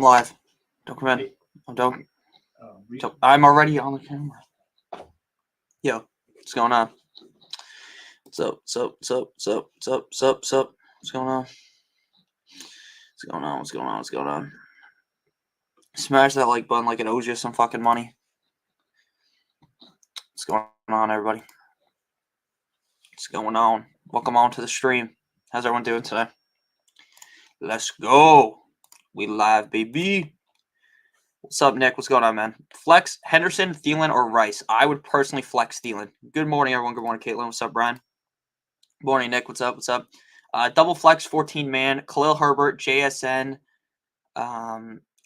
live. Don't come in. I'm already on the camera. Yo, what's going on? What's up? What's going on? What's going on? Smash that like button like it owes you some fucking money. What's going on, everybody? What's going on? Welcome on to the stream. How's everyone doing today? Let's go. We live, baby. What's up, Nick? What's going on, man? Flex Henderson, Thielen, or Rice? I would personally flex Thielen. Good morning, everyone. Good morning, Caitlin. What's up, Brian? Good morning, Nick. What's up? What's up? Double flex, 14-man. Khalil Herbert, JSN,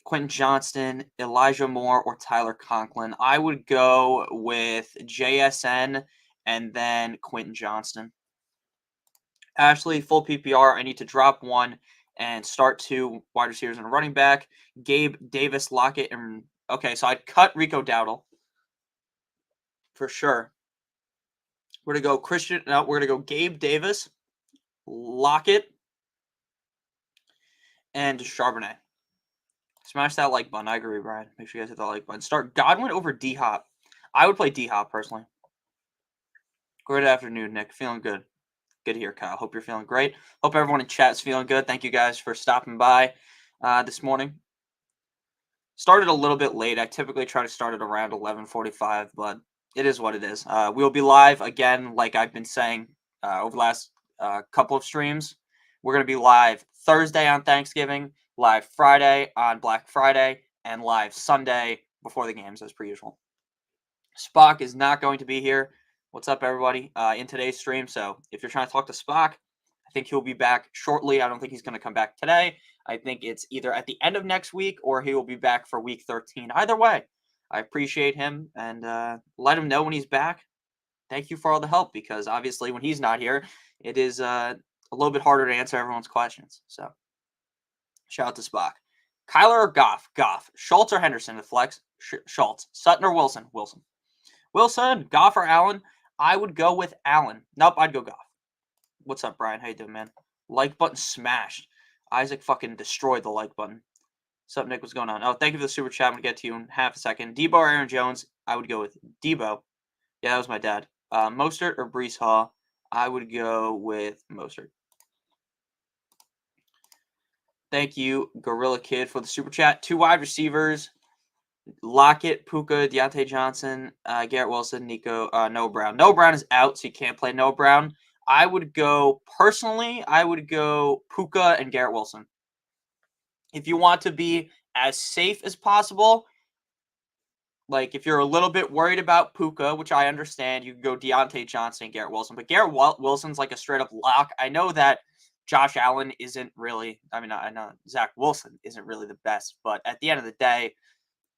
Quentin Johnston, Elijah Moore, or Tyler Conklin. I would go with JSN and then Quentin Johnston. Ashley, full PPR. I need to drop one and start two wide receivers and a running back. Gabe, Davis, Lockett, and okay, so I'd cut Rico Dowdle for sure. We're gonna go Christian. No, we're gonna go Gabe Davis, Lockett, and Charbonnet. Smash that like button. I agree, Brian. Make sure you guys hit that like button. Start Godwin over D-Hop. I would play D-Hop personally. Good afternoon, Nick. Feeling good. Good to hear, Kyle. Hope you're feeling great. Hope everyone in chat is feeling good. Thank you guys for stopping by this morning. Started a little bit late. I typically try to start at around 11:45, but it is what it is. We'll be live again, like I've been saying over the last couple of streams. We're going to be live Thursday on Thanksgiving, live Friday on Black Friday, and live Sunday before the games, as per usual. Spock is not going to be here. What's up, everybody, in today's stream? So if you're trying to talk to Spock, I think he'll be back shortly. I don't think he's going to come back today. I think it's either at the end of next week or he will be back for week 13. Either way, I appreciate him and let him know when he's back. Thank you for all the help because obviously when he's not here, it is a little bit harder to answer everyone's questions. So shout out to Spock. Kyler or Goff? Goff. Schultz or Henderson to flex? Schultz. Sutton or Wilson? Wilson. Wilson. Goff or Allen? I would go with Allen. Nope, I'd go Goff. What's up, Brian? How you doing, man? Like button smashed. Isaac fucking destroyed the like button. What's up, Nick? What's going on? Oh, thank you for the super chat. I'm going to get to you in half a second. Debo or Aaron Jones? I would go with Debo. Yeah, that was my dad. Mostert or Breece Hall? I would go with Mostert. Thank you, Gorilla Kid, for the super chat. 2 wide receivers. Lockett, Puka, Deontay Johnson, Garrett Wilson, Noah Brown. Noah Brown is out, so you can't play Noah Brown. I would go, personally, Puka and Garrett Wilson. If you want to be as safe as possible, like if you're a little bit worried about Puka, which I understand, you can go Deontay Johnson and Garrett Wilson. But Garrett Wilson's like a straight-up lock. I know that Josh Allen isn't really, I know Zach Wilson isn't really the best, but at the end of the day,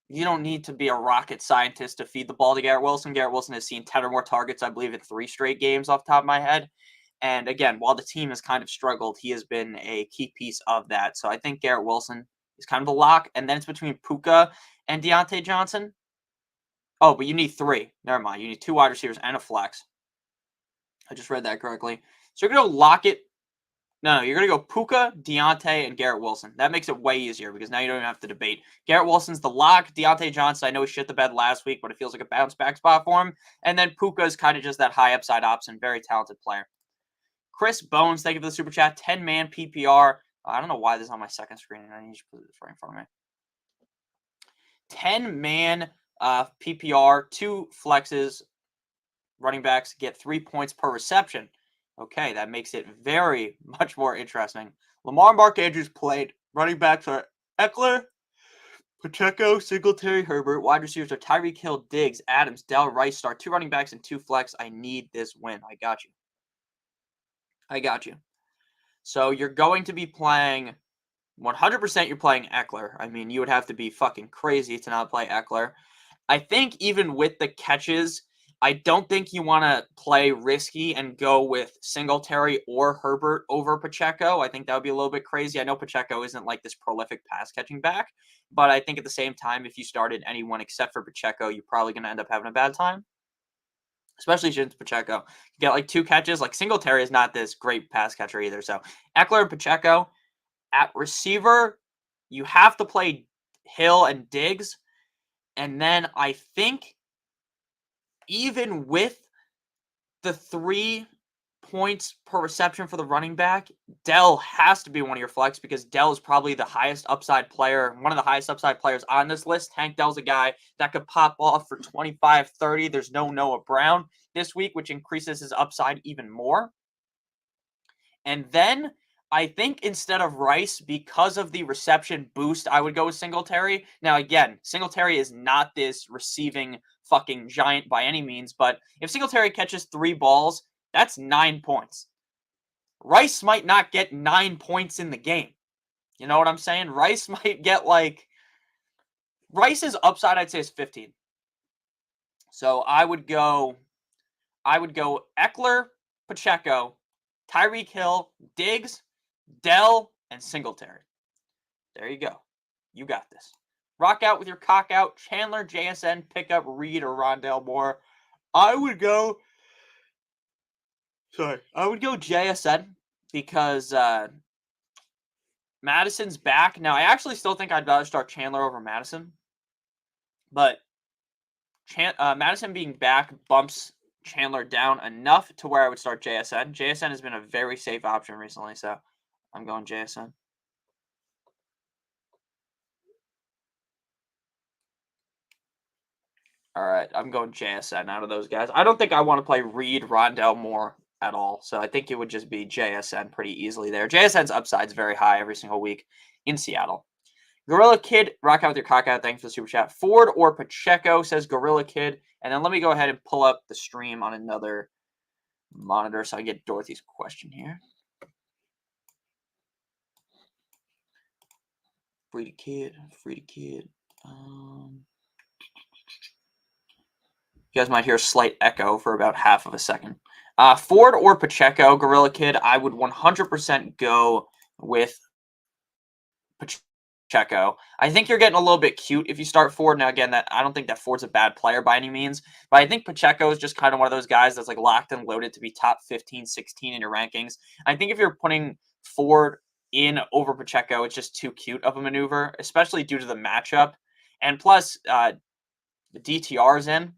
you don't need to be a rocket scientist to feed the ball to Garrett Wilson. Garrett Wilson has seen 10 or more targets, I believe, in 3 straight games off the top of my head. And again, while the team has kind of struggled, he has been a key piece of that. So I think Garrett Wilson is kind of a lock. And then it's between Puka and Deontay Johnson. Oh, but you need 3. Never mind. You need 2 wide receivers and a flex. I just read that correctly. So you're going to lock it. No, you're going to go Puka, Deontay, and Garrett Wilson. That makes it way easier because now you don't even have to debate. Garrett Wilson's the lock. Deontay Johnson, I know he shit the bed last week, but it feels like a bounce back spot for him. And then Puka is kind of just that high upside option. Very talented player. Chris Bones, thank you for the super chat. 10-man PPR. I don't know why this is on my second screen. I need to put this right in front of me. 10-man PPR, 2 flexes. Running backs get 3 points per reception. Okay, that makes it very much more interesting. Lamar and Mark Andrews played. Running backs are Eckler, Pacheco, Singletary, Herbert. Wide receivers are Tyreek Hill, Diggs, Adams, Dell, Rice. Start 2 running backs and 2 flex. I need this win. I got you. So you're going to be playing 100%. You're playing Eckler. I mean, you would have to be fucking crazy to not play Eckler. I think even with the catches, I don't think you want to play risky and go with Singletary or Herbert over Pacheco. I think that would be a little bit crazy. I know Pacheco isn't like this prolific pass-catching back, but I think at the same time, if you started anyone except for Pacheco, you're probably going to end up having a bad time, especially since Pacheco. You get like 2 catches. Like Singletary is not this great pass catcher either. So Eckler and Pacheco. At receiver, you have to play Hill and Diggs. And then I think even with the 3 points per reception for the running back, Dell has to be one of your flex because Dell is probably the highest upside player, one of the highest upside players on this list. Hank Dell's a guy that could pop off for 25, 30. There's no Noah Brown this week, which increases his upside even more. And then I think instead of Rice, because of the reception boost, I would go with Singletary. Now, again, Singletary is not this receiving fucking giant by any means, but if Singletary catches 3 balls, that's 9 points. Rice might not get 9 points in the game. You know what I'm saying? Rice might get Rice's upside, I'd say, is 15. So I would go Eckler, Pacheco, Tyreek Hill, Diggs, Dell, and Singletary. There you go. You got this. Rock out with your cock out. Chandler, JSN, pickup, Reed, or Rondale Moore. I would go JSN because Madison's back. Now, I actually still think I'd rather start Chandler over Madison. But Madison being back bumps Chandler down enough to where I would start JSN. JSN has been a very safe option recently, so I'm going JSN. All right, I'm going JSN out of those guys. I don't think I want to play Reed, Rondale Moore at all, so I think it would just be JSN pretty easily there. JSN's upside's very high every single week in Seattle. Gorilla Kid, rock out with your cock out. Thanks for the super chat. Ford or Pacheco, says Gorilla Kid. And then let me go ahead and pull up the stream on another monitor so I get Dorothy's question here. Free to kid. You guys might hear a slight echo for about half of a second. Ford or Pacheco, Gorilla Kid, I would 100% go with Pacheco. I think you're getting a little bit cute if you start Ford. Now, again, that I don't think that Ford's a bad player by any means, but I think Pacheco is just kind of one of those guys that's like locked and loaded to be top 15, 16 in your rankings. I think if you're putting Ford in over Pacheco, it's just too cute of a maneuver, especially due to the matchup. And plus, the DTR is in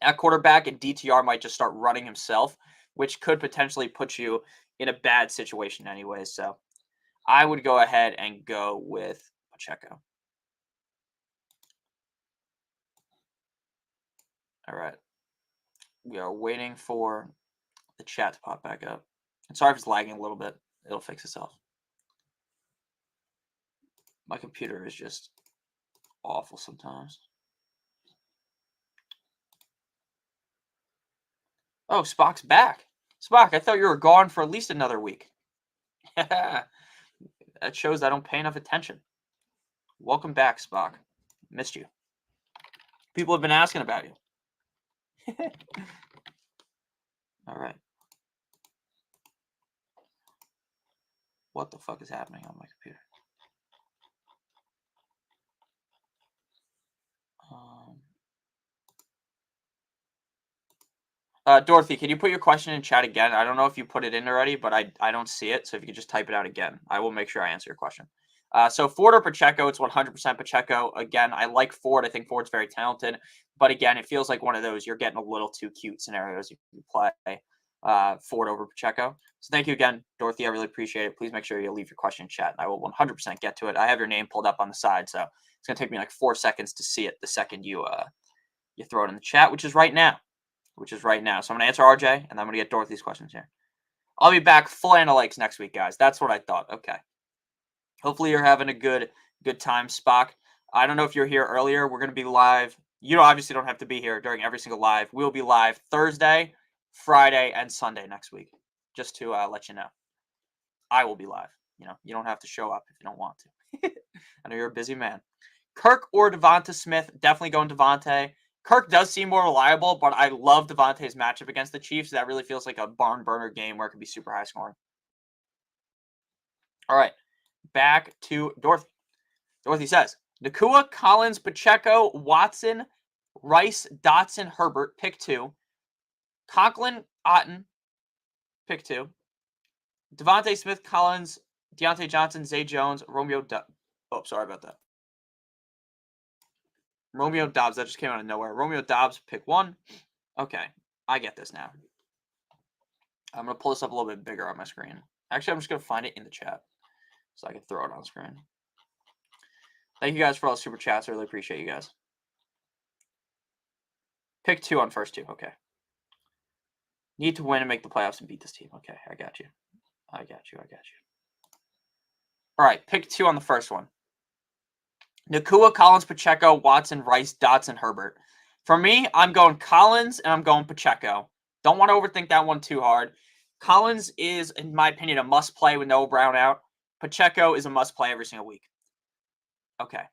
at quarterback, and DTR might just start running himself, which could potentially put you in a bad situation anyways. So I would go ahead and go with Pacheco. All right. We are waiting for the chat to pop back up. I'm sorry if it's lagging a little bit. It'll fix itself. My computer is just awful sometimes. Oh, Spock's back. Spock, I thought you were gone for at least another week. That shows I don't pay enough attention. Welcome back, Spock. Missed you. People have been asking about you. All right. What the fuck is happening on my computer? Dorothy, can you put your question in chat again? I don't know if you put it in already, but I don't see it. So if you could just type it out again, I will make sure I answer your question. So Ford or Pacheco, it's 100% Pacheco. Again, I like Ford. I think Ford's very talented. But again, it feels like one of those you're getting a little too cute scenarios if you play Ford over Pacheco. So thank you again, Dorothy. I really appreciate it. Please make sure you leave your question in chat. I will 100% get to it. I have your name pulled up on the side, so it's going to take me like 4 seconds to see it the second you throw it in the chat, which is right now. So I'm going to answer RJ, and then I'm going to get Dorothy's questions here. I'll be back full analytics next week, guys. That's what I thought. Okay. Hopefully you're having a good time, Spock. I don't know if you're here earlier. We're going to be live. You obviously don't have to be here during every single live. We'll be live Thursday, Friday, and Sunday next week, just to let you know. I will be live. You don't have to show up if you don't want to. I know you're a busy man. Kirk or Devonta Smith? Definitely going Devonta. Kirk does seem more reliable, but I love Devontae's matchup against the Chiefs. That really feels like a barn burner game where it could be super high scoring. All right, back to Dorothy. Dorothy says, Nakua, Collins, Pacheco, Watson, Rice, Dotson, Herbert, pick 2. Conklin, Otten, pick 2. Devontae Smith, Collins, Deontay Johnson, Zay Jones, Romeo. Sorry about that. Romeo Dobbs. That just came out of nowhere. Romeo Dobbs, pick 1. Okay, I get this now. I'm going to pull this up a little bit bigger on my screen. Actually, I'm just going to find it in the chat so I can throw it on screen. Thank you guys for all the super chats. I really appreciate you guys. Pick 2 on first 2. Okay. Need to win and make the playoffs and beat this team. Okay, I got you. I got you. All right, pick 2 on the first one. Nakua, Collins, Pacheco, Watson, Rice, Dotson, Herbert. For me, I'm going Collins and I'm going Pacheco. Don't want to overthink that one too hard. Collins is, in my opinion, a must-play with Noah Brown out. Pacheco is a must-play every single week. Okay.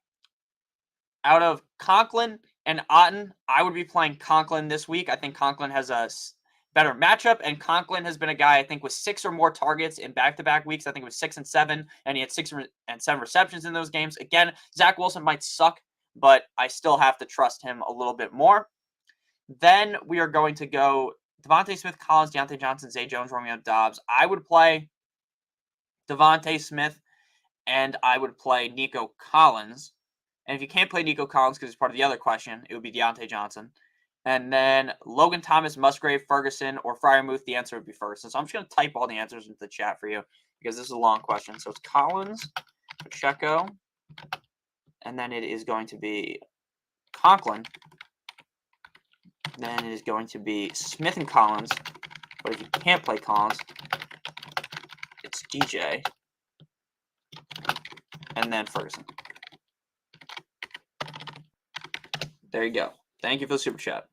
Out of Conklin and Otten, I would be playing Conklin this week. I think Conklin has a better matchup, and Conklin has been a guy, I think, with 6 or more targets in back-to-back weeks. I think it was 6 and 7, and he had 6 and 7 receptions in those games. Again, Zach Wilson might suck, but I still have to trust him a little bit more. Then we are going to go Devontae Smith, Collins, Deontay Johnson, Zay Jones, Romeo Dobbs. I would play Devontae Smith, and I would play Nico Collins. And if you can't play Nico Collins because it's part of the other question, it would be Deontay Johnson. And then Logan Thomas, Musgrave, Ferguson, or Freiermuth, the answer would be Ferguson. So I'm just going to type all the answers into the chat for you because this is a long question. So it's Collins, Pacheco, and then it is going to be Conklin. Then it is going to be Smith and Collins. But if you can't play Collins, it's DJ. And then Ferguson. There you go. Thank you for the super chat.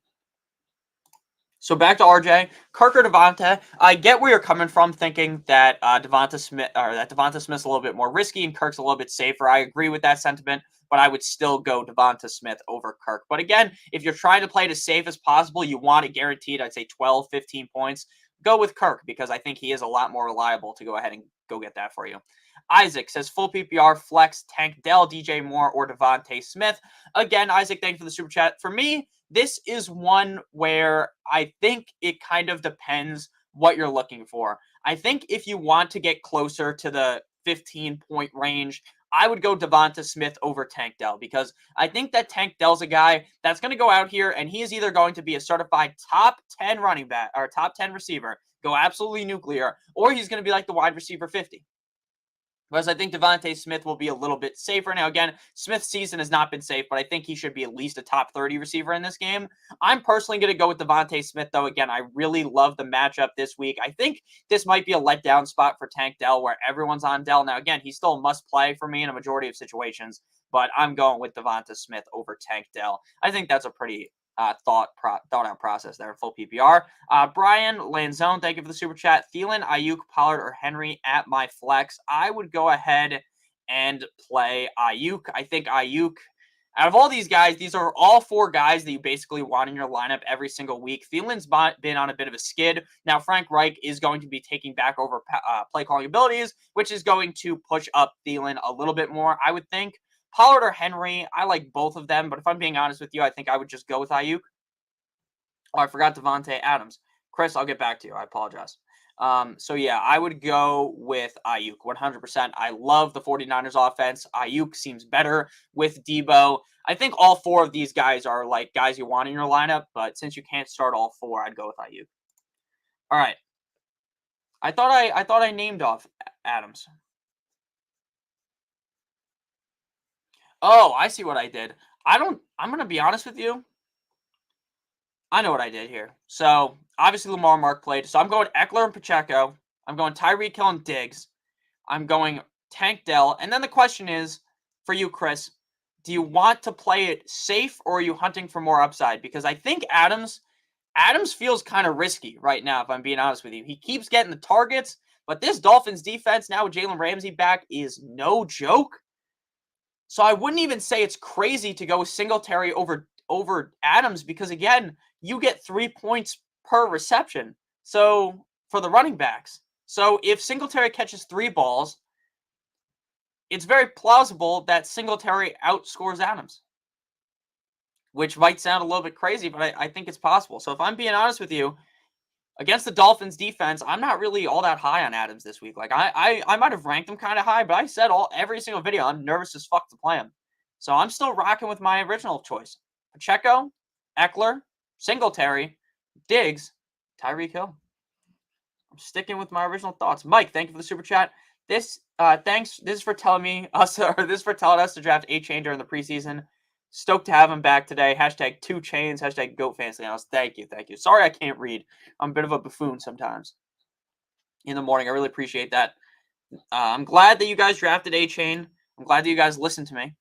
So back to RJ, Kirk or Devonta. I get where you're coming from, thinking that Devonta Smith's a little bit more risky and Kirk's a little bit safer. I agree with that sentiment, but I would still go Devonta Smith over Kirk. But again, if you're trying to play it as safe as possible, you want it guaranteed, I'd say 12, 15 points. Go with Kirk because I think he is a lot more reliable to go ahead and go get that for you. Isaac says full PPR, flex, Tank Dell, DJ Moore, or Devonta Smith. Again, Isaac, thank you for the super chat. For me, this is one where I think it kind of depends what you're looking for. I think if you want to get closer to the 15-point range, I would go Devonta Smith over Tank Dell because I think that Tank Dell's a guy that's going to go out here and he is either going to be a certified top 10 running back or top 10 receiver, go absolutely nuclear, or he's going to be like the wide receiver 50. Whereas I think Devonta Smith will be a little bit safer. Now, again, Smith's season has not been safe, but I think he should be at least a top 30 receiver in this game. I'm personally going to go with Devonta Smith, though. Again, I really love the matchup this week. I think this might be a letdown spot for Tank Dell where everyone's on Dell. Now, again, he's still a must-play for me in a majority of situations, but I'm going with Devonta Smith over Tank Dell. I think that's a pretty thought-out process there, full PPR. Brian Lanzone, thank you for the super chat. Thielen, Ayuk, Pollard, or Henry at my flex. I would go ahead and play Ayuk. I think Ayuk, out of all these guys, these are all 4 guys that you basically want in your lineup every single week. Thielen's been on a bit of a skid. Now, Frank Reich is going to be taking back over play calling abilities, which is going to push up Thielen a little bit more, I would think. Pollard or Henry, I like both of them, but if I'm being honest with you, I think I would just go with Ayuk. Oh, I forgot Devontae Adams. Chris, I'll get back to you. I apologize. So, yeah, I would go with Ayuk 100%. I love the 49ers offense. Ayuk seems better with Debo. I think all 4 of these guys are like guys you want in your lineup, but since you can't start all 4, I'd go with Ayuk. All right. I thought I named off Adams. Oh, I see what I did. I'm going to be honest with you. I know what I did here. So, obviously Lamar Mark played. So, I'm going Eckler and Pacheco. I'm going Tyreek Hill and Diggs. I'm going Tank Dell. And then the question is, for you, Chris, do you want to play it safe or are you hunting for more upside? Because I think Adams feels kind of risky right now, if I'm being honest with you. He keeps getting the targets, but this Dolphins defense now with Jalen Ramsey back is no joke. So I wouldn't even say it's crazy to go with Singletary over Adams because, again, you get 3 points per reception. So for the running backs. So if Singletary catches 3 balls, it's very plausible that Singletary outscores Adams, which might sound a little bit crazy, but I think it's possible. So if I'm being honest with you, against the Dolphins defense, I'm not really all that high on Adams this week. Like I might have ranked him kind of high, but I said every single video I'm nervous as fuck to play him. So I'm still rocking with my original choice. Pacheco, Eckler, Singletary, Diggs, Tyreek Hill. I'm sticking with my original thoughts. Mike, thank you for the super chat. Thanks. This is for telling us to draft A-Chain during the preseason. Stoked to have him back today. Hashtag 2Chains. Hashtag Goat Fantasy Analyst. Thank you. Sorry I can't read. I'm a bit of a buffoon sometimes in the morning. I really appreciate that. I'm glad that you guys drafted A-Chain. I'm glad that you guys listened to me.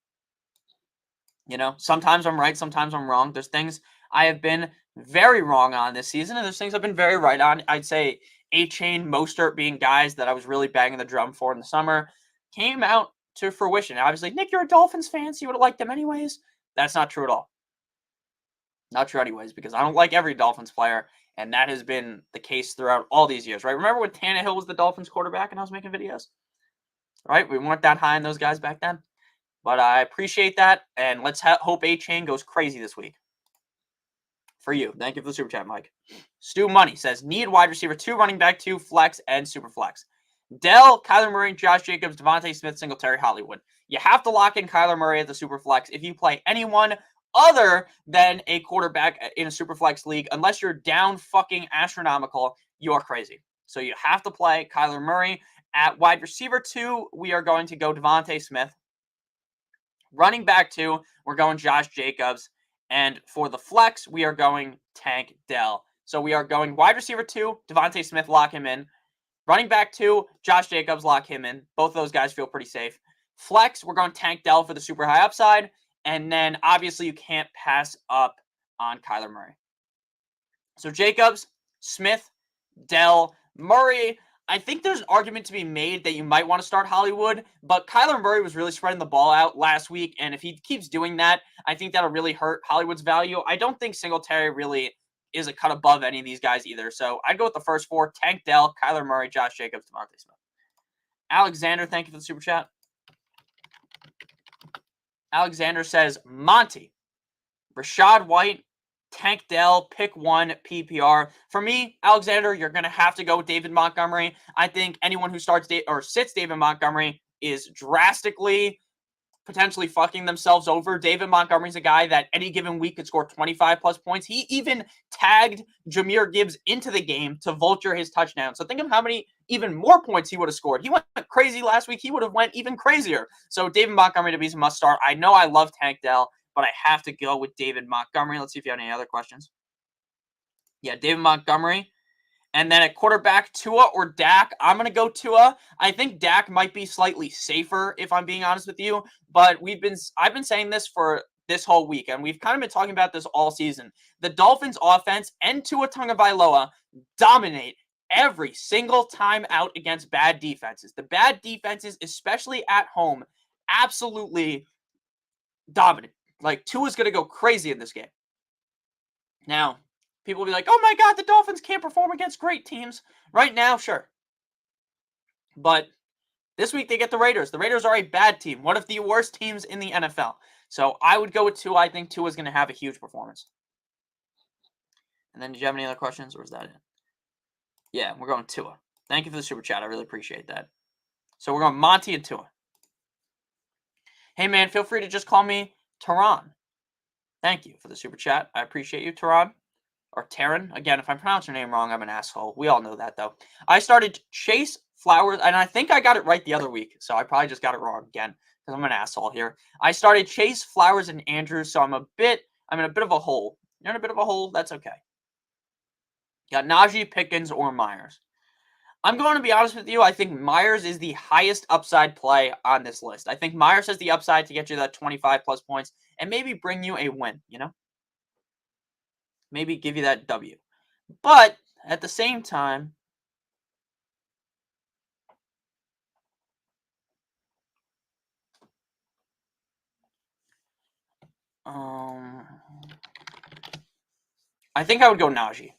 Sometimes I'm right, sometimes I'm wrong. There's things I have been very wrong on this season, and there's things I've been very right on. I'd say A-Chain, Mostert being guys that I was really banging the drum for in the summer came out to fruition. Obviously, Nick, you're a Dolphins fan, so you would have liked them anyways. That's not true at all. Not true anyways, because I don't like every Dolphins player, and that has been the case throughout all these years, right? Remember when Tannehill was the Dolphins quarterback and I was making videos? Right? We weren't that high on those guys back then. But I appreciate that, and let's hope A-Chain goes crazy this week. For you. Thank you for the super chat, Mike. Stu Money says, need wide receiver 2, running back 2, flex, and super flex. Dell, Kyler Murray, Josh Jacobs, Devontae Smith, Singletary, Hollywood. You have to lock in Kyler Murray at the super flex if you play anyone other than a quarterback in a super flex league. Unless you're down fucking astronomical, you are crazy. So you have to play Kyler Murray. At wide receiver 2, we are going to go Devontae Smith. Running back 2, we're going Josh Jacobs. And for the flex, we are going Tank Dell. So we are going wide receiver 2, Devontae Smith, lock him in. Running back 2, Josh Jacobs, lock him in. Both of those guys feel pretty safe. Flex, we're going Tank Dell for the super high upside. And then, obviously, you can't pass up on Kyler Murray. So Jacobs, Smith, Dell, Murray. I think there's an argument to be made that you might want to start Hollywood, but Kyler Murray was really spreading the ball out last week, and if he keeps doing that, I think that'll really hurt Hollywood's value. I don't think Singletary really is a cut above any of these guys either, so I'd go with the first 4, Tank Dell, Kyler Murray, Josh Jacobs, Devontae Smith. Alexander, thank you for the super chat. Alexander says, Monty, Rashad White, Tank Dell, pick 1, PPR. For me, Alexander, you're going to have to go with David Montgomery. I think anyone who sits David Montgomery is drastically, potentially fucking themselves over. David Montgomery's a guy that any given week could score 25-plus points. He even tagged Jahmyr Gibbs into the game to vulture his touchdown. So think of how many even more points he would have scored. He went crazy last week. He would have went even crazier. So David Montgomery to be a must start. I know I love Tank Dell, but I have to go with David Montgomery. Let's see if you have any other questions. Yeah, David Montgomery. And then at quarterback, Tua or Dak. I'm going to go Tua. I think Dak might be slightly safer, if I'm being honest with you. But I've been saying this for this whole week, and we've kind of been talking about this all season. The Dolphins' offense and Tua Tagovailoa dominate every single time out against bad defenses. The bad defenses, especially at home, absolutely dominant. Like, Tua's going to go crazy in this game. Now, people will be like, oh my God, the Dolphins can't perform against great teams. Right now, sure. But this week they get the Raiders. The Raiders are a bad team, one of the worst teams in the NFL. So I would go with Tua. I think Tua is going to have a huge performance. And then, did you have any other questions, or is that it? Yeah, we're going Tua. Thank you for the super chat. I really appreciate that. So we're going Monty and Tua. Hey, man, feel free to just call me Tehran. Thank you for the super chat. I appreciate you, Tehran. Or Taryn. Again, if I pronounce your name wrong, I'm an asshole. We all know that, though. I started Chase Flowers, and I think I got it right the other week, so I probably just got it wrong again, because I'm an asshole here. I started Chase, Flowers, and Andrews, so I'm in a bit of a hole. You're in a bit of a hole? That's okay. Got Najee, Pickens, or Myers. I'm going to be honest with you. I think Myers is the highest upside play on this list. I think Myers has the upside to get you that 25-plus points and maybe bring you a win, Maybe give you that W. But at the same time, I think I would go Najee.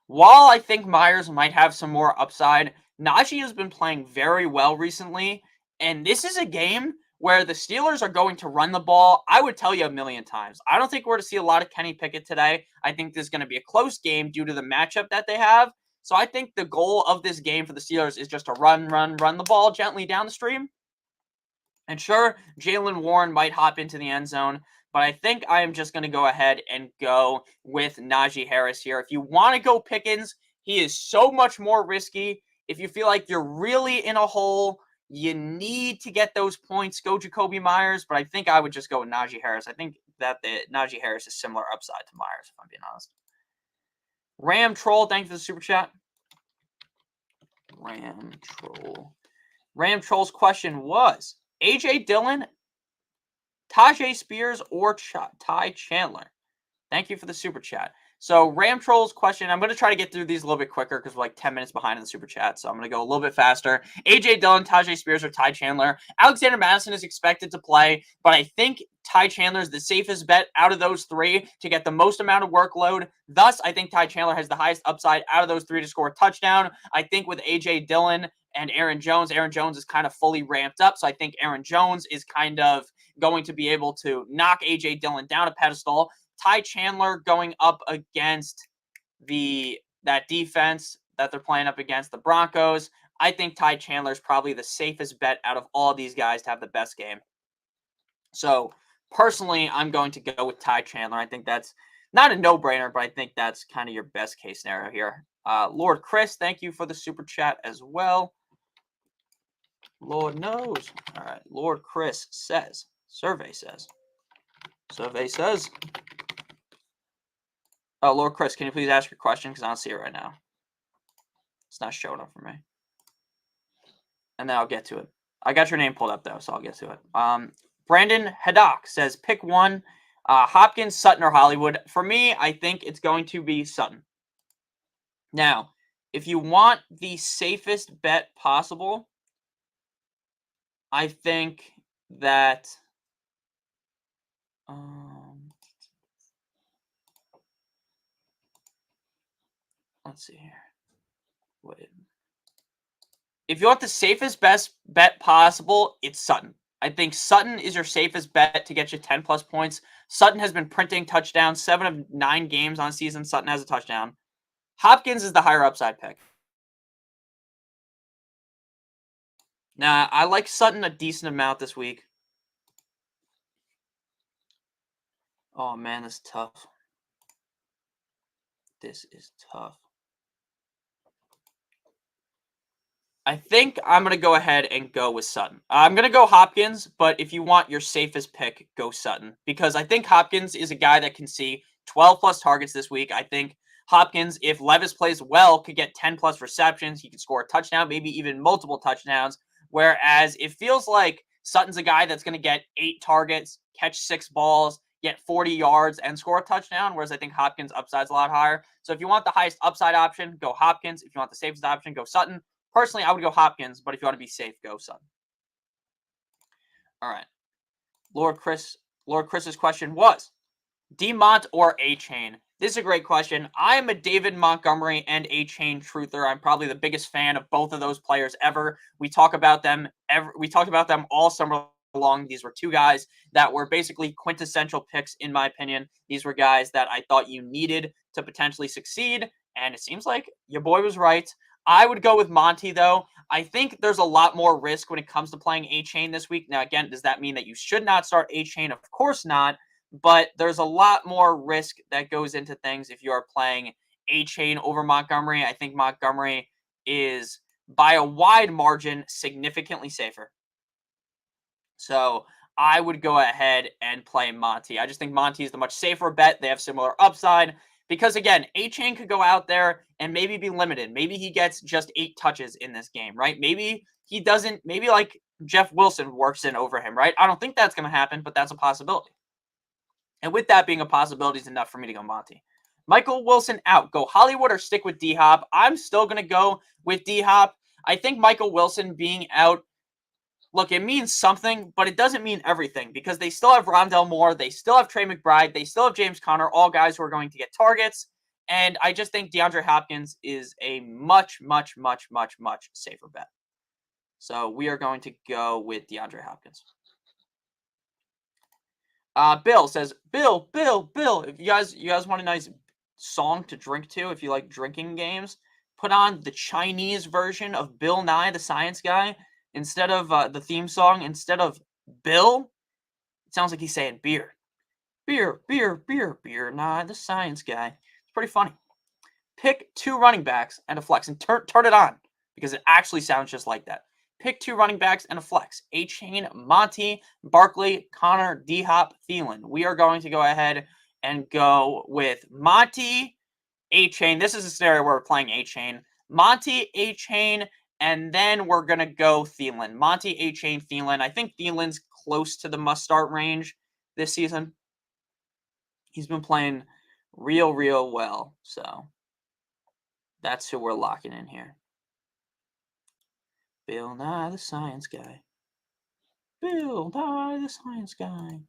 While I think Myers might have some more upside, Najee has been playing very well recently, and this is a game where the Steelers are going to run the ball. I would tell you a million times. I don't think we're going to see a lot of Kenny Pickett today. I think this is going to be a close game due to the matchup that they have. So I think the goal of this game for the Steelers is just to run the ball gently down the stream. And sure, Jalen Warren might hop into the end zone, but I think I am just going to go ahead and go with Najee Harris here. If you want to go Pickens, he is so much more risky. If you feel like you're really in a hole, you need to get those points, go Jacoby Myers, but I think I would just go with Najee Harris. I think that Najee Harris is similar upside to Myers, if I'm being honest. Ram Troll, thank you for the super chat. Ram Troll. Ram Troll's question was, A.J. Dillon, Tajay Spears, or Ty Chandler? Thank you for the super chat. So Ram Troll's question, I'm going to try to get through these a little bit quicker because we're like 10 minutes behind in the super chat. So I'm going to go a little bit faster. A.J. Dillon, Tajay Spears, or Ty Chandler. Alexander Madison is expected to play, but I think Ty Chandler is the safest bet out of those three to get the most amount of workload. Thus, I think Ty Chandler has the highest upside out of those three to score a touchdown. I think with A.J. Dillon and Aaron Jones is kind of fully ramped up. So I think Aaron Jones is kind of going to be able to knock A.J. Dillon down a pedestal. Ty Chandler going up against that defense that they're playing up against, the Broncos. I think Ty Chandler is probably the safest bet out of all these guys to have the best game. So personally, I'm going to go with Ty Chandler. I think that's not a no-brainer, but I think that's kind of your best case scenario here. Lord Chris, thank you for the super chat as well. Lord knows. All right. Lord Chris says, survey says. Oh, Lord Chris, can you please ask your question? Because I don't see it right now. It's not showing up for me. And then I'll get to it. I got your name pulled up, though, so I'll get to it. Brandon Haddock says, pick one. Hopkins, Sutton, or Hollywood. For me, I think it's going to be Sutton. Now, if you want the safest bet possible, I think that... let's see here. Wait. If you want the safest best bet possible, it's Sutton. I think Sutton is your safest bet to get you 10-plus points. Sutton has been printing touchdowns. 7 of 9 games on season, Sutton has a touchdown. Hopkins is the higher upside pick. Now, I like Sutton a decent amount this week. Oh, man, this is tough. This is tough. I think I'm going to go ahead and go with Sutton. I'm going to go Hopkins, but if you want your safest pick, go Sutton. Because I think Hopkins is a guy that can see 12-plus targets this week. I think Hopkins, if Levis plays well, could get 10-plus receptions. He could score a touchdown, maybe even multiple touchdowns. Whereas it feels like Sutton's a guy that's going to get 8 targets, catch 6 balls, get 40 yards, and score a touchdown, whereas I think Hopkins' upside's a lot higher. So if you want the highest upside option, go Hopkins. If you want the safest option, go Sutton. Personally, I would go Hopkins, but if you want to be safe, go Sutton. All right. Lord Chris's question was, D-Mont or A-Chain? This is a great question. I am a David Montgomery and A-Chain truther. I'm probably the biggest fan of both of those players ever. We talked about them all summer long. These were two guys that were basically quintessential picks, in my opinion. These were guys that I thought you needed to potentially succeed, and it seems like your boy was right. I would go with Monty, though. I think there's a lot more risk when it comes to playing A-Chain this week. Now, again, does that mean that you should not start A-Chain? Of course not. But there's a lot more risk that goes into things if you are playing A-Chain over Montgomery. I think Montgomery is, by a wide margin, significantly safer. So I would go ahead and play Monty. I just think Monty is the much safer bet. They have similar upside. Because, again, A-Chain could go out there and maybe be limited. Maybe he gets just 8 touches in this game, right? Maybe he doesn't. Maybe, like, Jeff Wilson works in over him, right? I don't think that's going to happen, but that's a possibility. And with that being a possibility is enough for me to go Monty. Michael Wilson out. Go Hollywood or stick with D-Hop. I'm still going to go with D-Hop. I think Michael Wilson being out, look, it means something, but it doesn't mean everything because they still have Rondell Moore, they still have Trey McBride, they still have James Conner, all guys who are going to get targets. And I just think DeAndre Hopkins is a much, much, much, much, much safer bet. So we are going to go with DeAndre Hopkins. Bill says, Bill, if you guys want a nice song to drink to, if you like drinking games, put on the Chinese version of Bill Nye, the Science Guy. Instead of the theme song, instead of Bill, it sounds like he's saying beer. Beer, beer, beer, beer. Nah, the science guy. It's pretty funny. Pick 2 running backs and a flex, and turn it on because it actually sounds just like that. Pick 2 running backs and a flex. A-Chain, Monty, Barkley, Connor, D-Hop, Thielen. We are going to go ahead and go with Monty, A-Chain. This is a scenario where we're playing A-Chain. Monty, A-Chain, and then we're going to go Thielen. Monty, A-Chain, Thielen. I think Thielen's close to the must-start range this season. He's been playing real well, so that's who we're locking in here. Bill Nye the Science Guy. Bill Nye the Science Guy.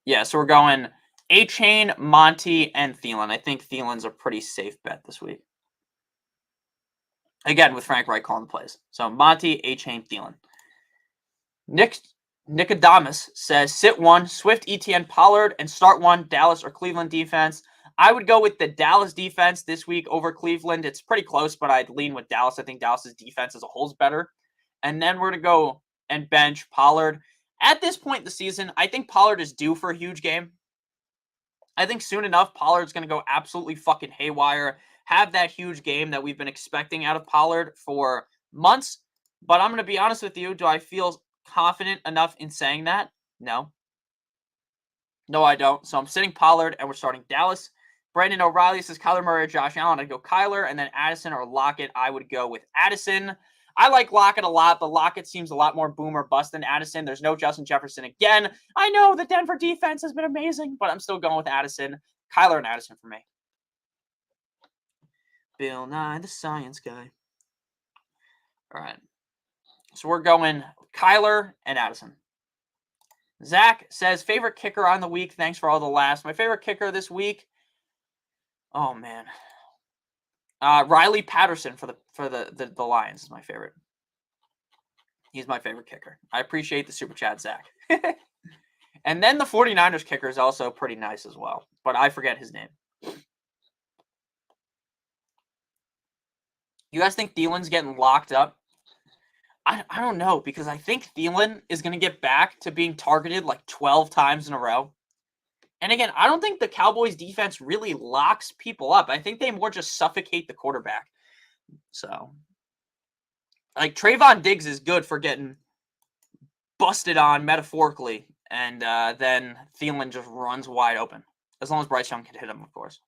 Yeah, so we're going A-Chain, Monty, and Thielen. I think Thielen's a pretty safe bet this week. Again, with Frank Wright calling the plays. So Monty, A-Chain, Thielen. Nicodemus says sit 1, Swift, ETN, Pollard, and start 1, Dallas or Cleveland defense. I would go with the Dallas defense this week over Cleveland. It's pretty close, but I'd lean with Dallas. I think Dallas's defense as a whole is better. And then we're going to go and bench Pollard. At this point in the season, I think Pollard is due for a huge game. I think soon enough, Pollard's going to go absolutely fucking haywire, have that huge game that we've been expecting out of Pollard for months. But I'm going to be honest with you. Do I feel confident enough in saying that? No. No, I don't. So I'm sitting Pollard, and we're starting Dallas. Brandon O'Reilly says Kyler Murray or Josh Allen. I'd go Kyler, and then Addison or Lockett. I would go with Addison. I like Lockett a lot, but Lockett seems a lot more boom or bust than Addison. There's no Justin Jefferson again. I know the Denver defense has been amazing, but I'm still going with Addison. Kyler and Addison for me. Bill Nye, the Science Guy. All right. So we're going Kyler and Addison. Zach says, favorite kicker on the week. Thanks for all the laughs. My favorite kicker this week. Oh, man. Riley Patterson for the Lions is my favorite. He's my favorite kicker. I appreciate the super chat, Zach. And then the 49ers kicker is also pretty nice as well, but I forget his name. You guys think Thielen's getting locked up? I don't know, because I think Thielen is going to get back to being targeted like 12 times in a row. And again, I don't think the Cowboys defense really locks people up. I think they more just suffocate the quarterback. So, like, Trayvon Diggs is good for getting busted on metaphorically, and then Thielen just runs wide open. As long as Bryce Young can hit him, of course.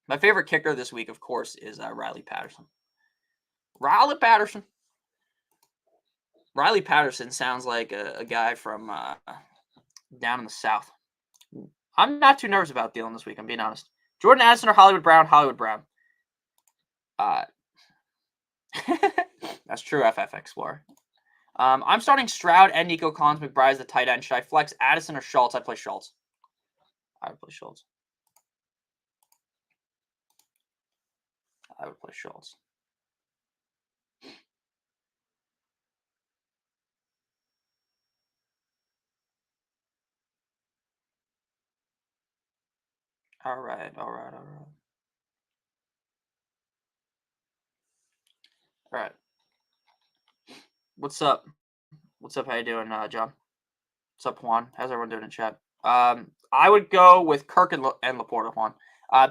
My favorite kicker this week, of course, is Riley Patterson. Riley Patterson. Riley Patterson sounds like a guy from down in the South. I'm not too nervous about Thielen this week, I'm being honest. Jordan Addison or Hollywood Brown? Hollywood Brown. That's true, FF Explorer. I'm starting Stroud and Nico Collins. McBride as the tight end. Should I flex Addison or Schultz? I'd play Schultz. I would play Schultz. All right. What's up? How you doing, John? What's up, Juan? How's everyone doing in chat? I would go with Kirk and Laporta, Juan.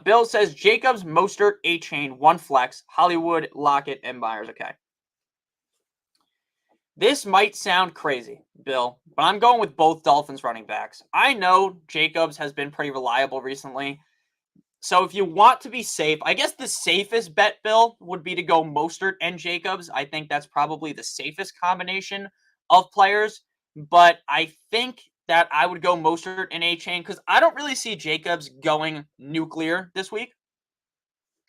Bill says Jacobs, Mostert, A-Chain, 1 flex, Hollywood, Lockett, and Myers. Okay. This might sound crazy, Bill, but I'm going with both Dolphins running backs. I know Jacobs has been pretty reliable recently. So if you want to be safe, I guess the safest bet, Bill, would be to go Mostert and Jacobs. I think that's probably the safest combination of players. But I think that I would go Mostert and A-Chain because I don't really see Jacobs going nuclear this week.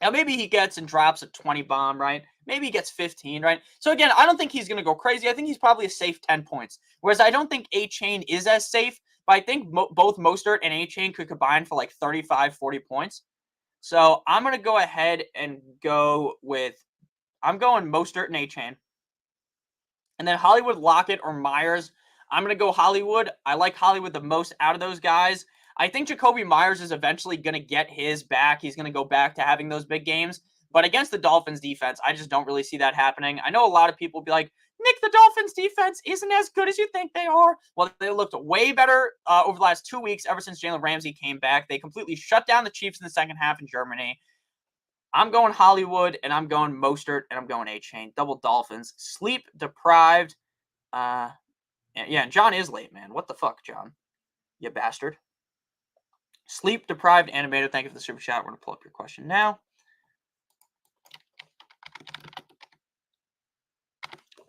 Now, maybe he gets and drops a 20 bomb, right? Maybe he gets 15, right? So, again, I don't think he's going to go crazy. I think he's probably a safe 10 points. Whereas I don't think A-Chain is as safe, but I think both Mostert and A-Chain could combine for like 35, 40 points. So, I'm going to go ahead and go with – I'm going Mostert and A-Chain. And then Hollywood, Lockett, or Myers. I'm going to go Hollywood. I like Hollywood the most out of those guys. I think Jacoby Myers is eventually going to get his back. He's going to go back to having those big games. But against the Dolphins defense, I just don't really see that happening. I know a lot of people will be like, Nick, the Dolphins defense isn't as good as you think they are. Well, they looked way better over the last 2 weeks ever since Jalen Ramsey came back. They completely shut down the Chiefs in the second half in Germany. I'm going Hollywood, and I'm going Mostert, and I'm going A-Chain. Double Dolphins. Sleep deprived. Yeah, and John is late, man. What the fuck, John? You bastard. Sleep deprived animator. Thank you for the super chat. We're going to pull up your question now.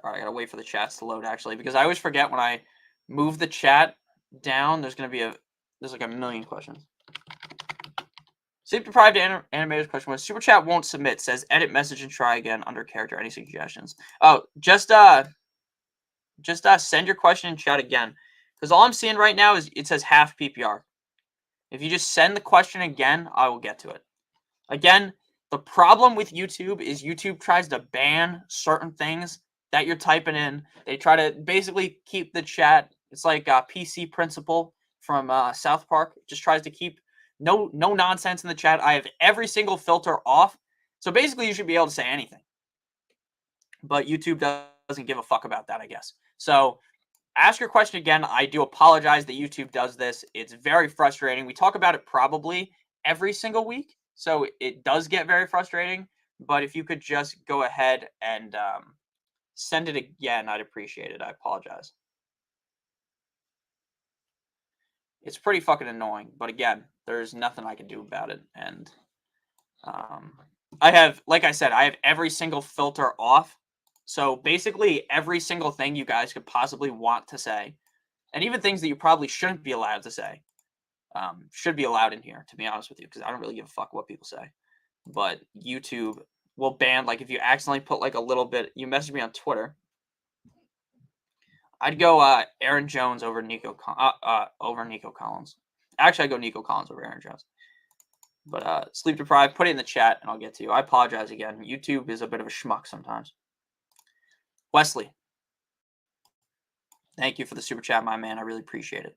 All right, I got to wait for the chats to load, actually, because I always forget when I move the chat down, there's like a million questions. Sleep deprived animator's question was super chat won't submit. Says edit message and try again under character. Any suggestions? Oh, just send your question in chat again, because all I'm seeing right now is it says half PPR. If you just send the question again, I will get to it. Again, the problem with YouTube is YouTube tries to ban certain things that you're typing in. They try to basically keep the chat. It's like PC Principal from South Park. It just tries to keep no nonsense in the chat. I have every single filter off. So basically, you should be able to say anything. But YouTube doesn't give a fuck about that, I guess. So ask your question again. I do apologize that YouTube does this. It's very frustrating. We talk about it probably every single week. So it does get very frustrating. But if you could just go ahead and send it again, I'd appreciate it. I apologize. It's pretty fucking annoying. But again, there's nothing I can do about it. And I have, like I said, I have every single filter off. So basically every single thing you guys could possibly want to say, and even things that you probably shouldn't be allowed to say, should be allowed in here, to be honest with you, because I don't really give a fuck what people say. But YouTube will ban, like, if you accidentally put, like, a little bit, you message me on Twitter, I'd go Aaron Jones over Nico Collins. Actually, I'd go Nico Collins over Aaron Jones. But sleep deprived, put it in the chat, and I'll get to you. I apologize again. YouTube is a bit of a schmuck sometimes. Wesley, thank you for the super chat, my man. I really appreciate it.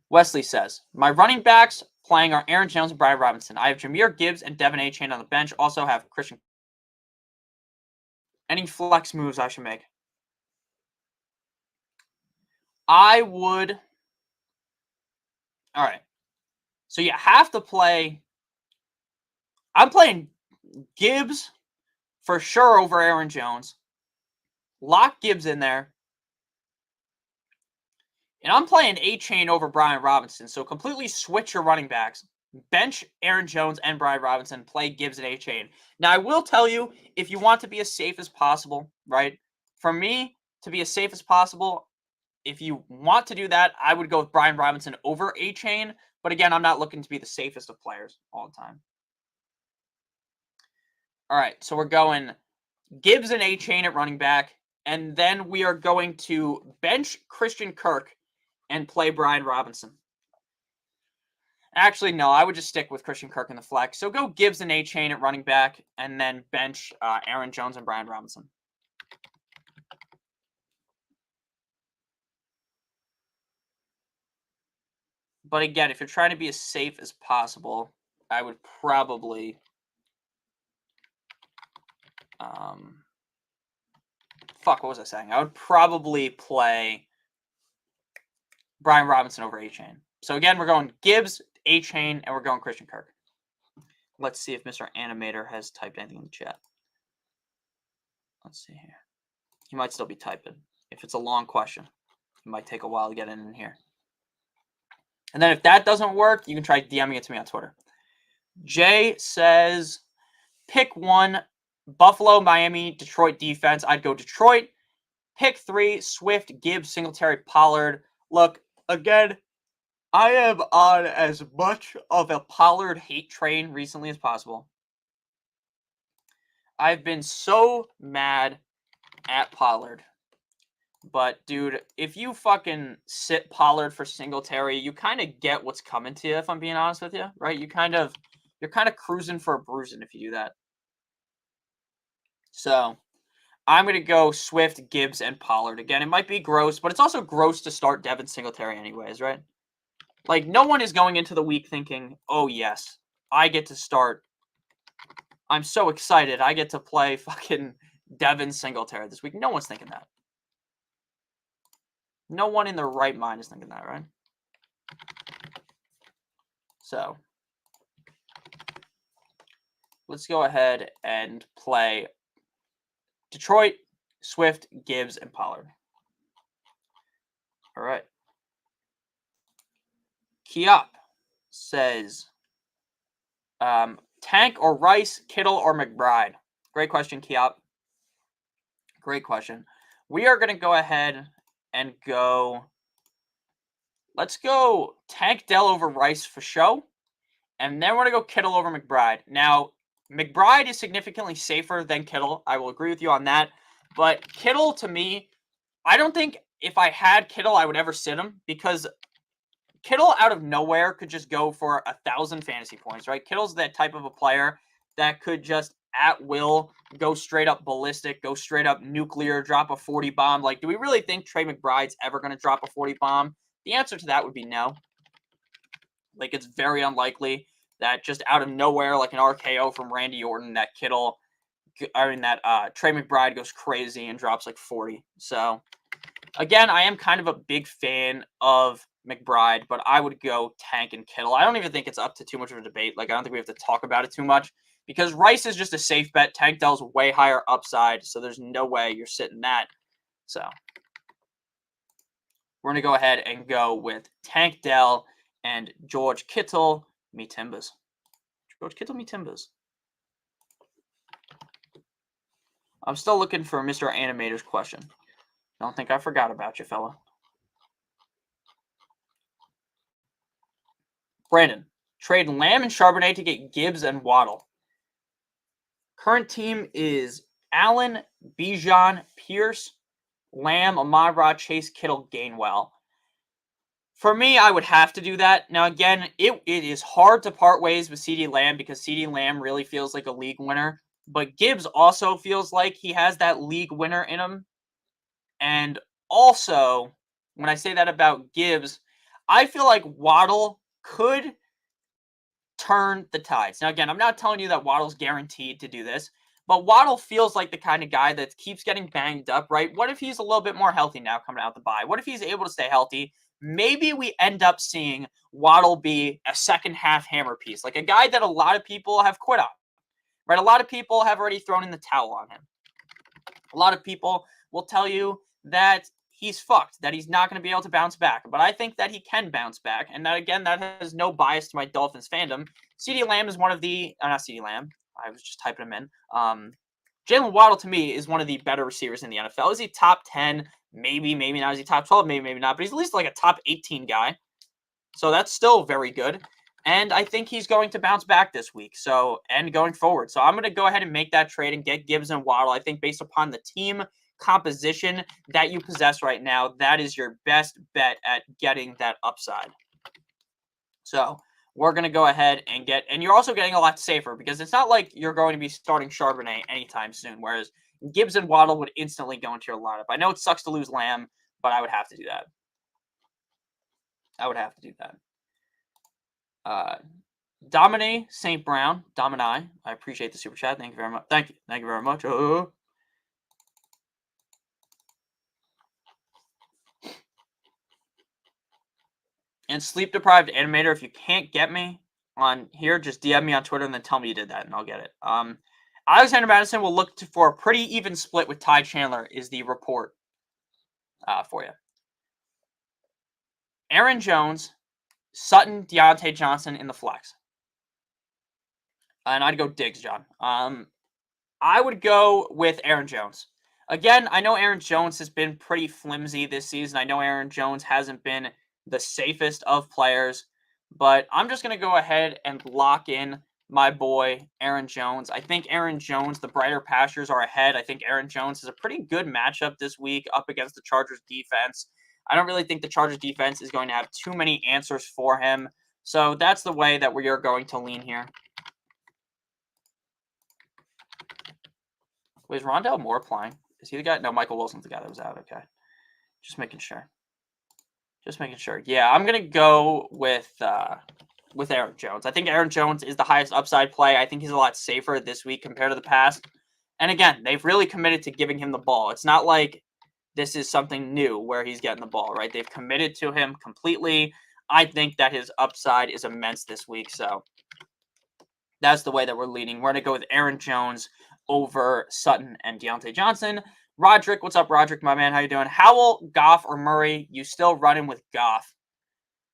Wesley says, my running backs playing are Aaron Jones and Brian Robinson. I have Jahmyr Gibbs and Devin A-Chain on the bench. Also have Christian. Any flex moves I should make? I would. All right. So you have to play. I'm playing Gibbs for sure over Aaron Jones. Lock Gibbs in there. And I'm playing A-Chain over Brian Robinson. So completely switch your running backs. Bench Aaron Jones and Brian Robinson. Play Gibbs and A-Chain. Now, I will tell you, if you want to be as safe as possible, right? For me, to be as safe as possible, if you want to do that, I would go with Brian Robinson over A-Chain. But again, I'm not looking to be the safest of players all the time. All right, so we're going Gibbs and A-Chain at running back. And then we are going to bench Christian Kirk and play Brian Robinson. Actually, no, I would just stick with Christian Kirk in the flex. So go Gibbs and A-Chain at running back, and then bench Aaron Jones and Brian Robinson. But again, if you're trying to be as safe as possible, I would probably what was I saying? I would probably play Brian Robinson over A-Chain. So again, we're going Gibbs, A-Chain, and we're going Christian Kirk. Let's see if Mr. Animator has typed anything in the chat. Let's see here. He might still be typing. If it's a long question, it might take a while to get in here. And then if that doesn't work, you can try DMing it to me on Twitter. Jay says, pick one, Buffalo, Miami, Detroit defense. I'd go Detroit. Pick 3, Swift, Gibbs, Singletary, Pollard. Look, again, I am on as much of a Pollard hate train recently as possible. I've been so mad at Pollard. But, dude, if you fucking sit Pollard for Singletary, you kind of get what's coming to you, if I'm being honest with you, right? You're kind of cruising for a bruising if you do that. So, I'm going to go Swift, Gibbs, and Pollard. Again, it might be gross, but it's also gross to start Devin Singletary anyways, right? Like, no one is going into the week thinking, oh, yes, I get to start. I'm so excited. I get to play fucking Devin Singletary this week. No one's thinking that. No one in their right mind is thinking that, right? So let's go ahead and play Detroit, Swift, Gibbs, and Pollard. All right. Kiop says, Tank or Rice, Kittle or McBride? Great question, Kiop. Great question. We are going to go ahead and go. Let's go Tank Dell over Rice for show. And then we're going to go Kittle over McBride. Now, McBride is significantly safer than Kittle. I will agree with you on that. But Kittle, to me, I don't think if I had Kittle, I would ever sit him because Kittle out of nowhere could just go for 1,000 fantasy points, right? Kittle's that type of a player that could just at will go straight up ballistic, go straight up nuclear, drop a 40 bomb. Like, do we really think Trey McBride's ever going to drop a 40 bomb? The answer to that would be no. Like, it's very unlikely that just out of nowhere, like an RKO from Randy Orton, that Trey McBride goes crazy and drops like 40. So, again, I am kind of a big fan of McBride, but I would go Tank and Kittle. I don't even think it's up to too much of a debate. Like, I don't think we have to talk about it too much because Rice is just a safe bet. Tank Dell's way higher upside, so there's no way you're sitting that. So, we're going to go ahead and go with Tank Dell and George Kittle, me Timbers. George Kittle, me Timbers. I'm still looking for Mr. Animator's question. Don't think I forgot about you, fella. Brandon, trade Lamb and Charbonnet to get Gibbs and Waddle. Current team is Allen, Bijan, Pierce, Lamb, Amon-Ra, Chase, Kittle, Gainwell. For me, I would have to do that. Now, again, it is hard to part ways with CeeDee Lamb because CeeDee Lamb really feels like a league winner. But Gibbs also feels like he has that league winner in him. And also, when I say that about Gibbs, I feel like Waddle could turn the tides. Now, again, I'm not telling you that Waddle's guaranteed to do this, but Waddle feels like the kind of guy that keeps getting banged up, right? What if he's a little bit more healthy now coming out the bye? What if he's able to stay healthy? Maybe we end up seeing Waddle be a second half hammer piece, like a guy that a lot of people have quit on, right? A lot of people have already thrown in the towel on him. A lot of people will tell you that he's fucked, that he's not going to be able to bounce back. But I think that he can bounce back. And that, again, that has no bias to my Dolphins fandom. CeeDee Lamb is one of the, not CeeDee Lamb, I was just typing him in. Jalen Waddle, to me, is one of the better receivers in the NFL. Is he top 10? Maybe, maybe not. Is he top 12? Maybe, maybe not. But he's at least like a top 18 guy. So that's still very good. And I think he's going to bounce back this week. So, and going forward. So I'm going to go ahead and make that trade and get Gibbs and Waddle. I think based upon the team composition that you possess right now, that is your best bet at getting that upside. So we're going to go ahead and get, and you're also getting a lot safer because it's not like you're going to be starting Charbonnet anytime soon, whereas Gibbs and Waddle would instantly go into your lineup. I know it sucks to lose Lamb, but I would have to do that. I would have to do that. Dominic St. Brown, Domini, I appreciate the super chat. Thank you very much. Thank you. Thank you very much. And sleep deprived animator, if you can't get me on here, just DM me on Twitter and then tell me you did that and I'll get it. Alexander Madison will look for a pretty even split with Ty Chandler is the report for you. Aaron Jones, Sutton, Deontay Johnson in the flex. And I'd go Diggs, John. I would go with Aaron Jones. Again, I know Aaron Jones has been pretty flimsy this season. I know Aaron Jones hasn't been the safest of players, but I'm just going to go ahead and lock in my boy Aaron Jones. I think Aaron Jones, the brighter pastures are ahead. I think Aaron Jones is a pretty good matchup this week up against the Chargers defense. I don't really think the Chargers defense is going to have too many answers for him. So that's the way that we are going to lean here. Wait, is Rondale Moore playing? Is he the guy? No, Michael Wilson's the guy that was out. Okay. Just making sure. Just making sure. Yeah, I'm going to go with Aaron Jones. I think Aaron Jones is the highest upside play. I think he's a lot safer this week compared to the past. And again, they've really committed to giving him the ball. It's not like this is something new where he's getting the ball, right? They've committed to him completely. I think that his upside is immense this week. So that's the way that we're leaning. We're going to go with Aaron Jones over Sutton and Deontay Johnson. Roderick, what's up, Roderick, my man? How you doing? Howell, Goff, or Murray? You still running with Goff?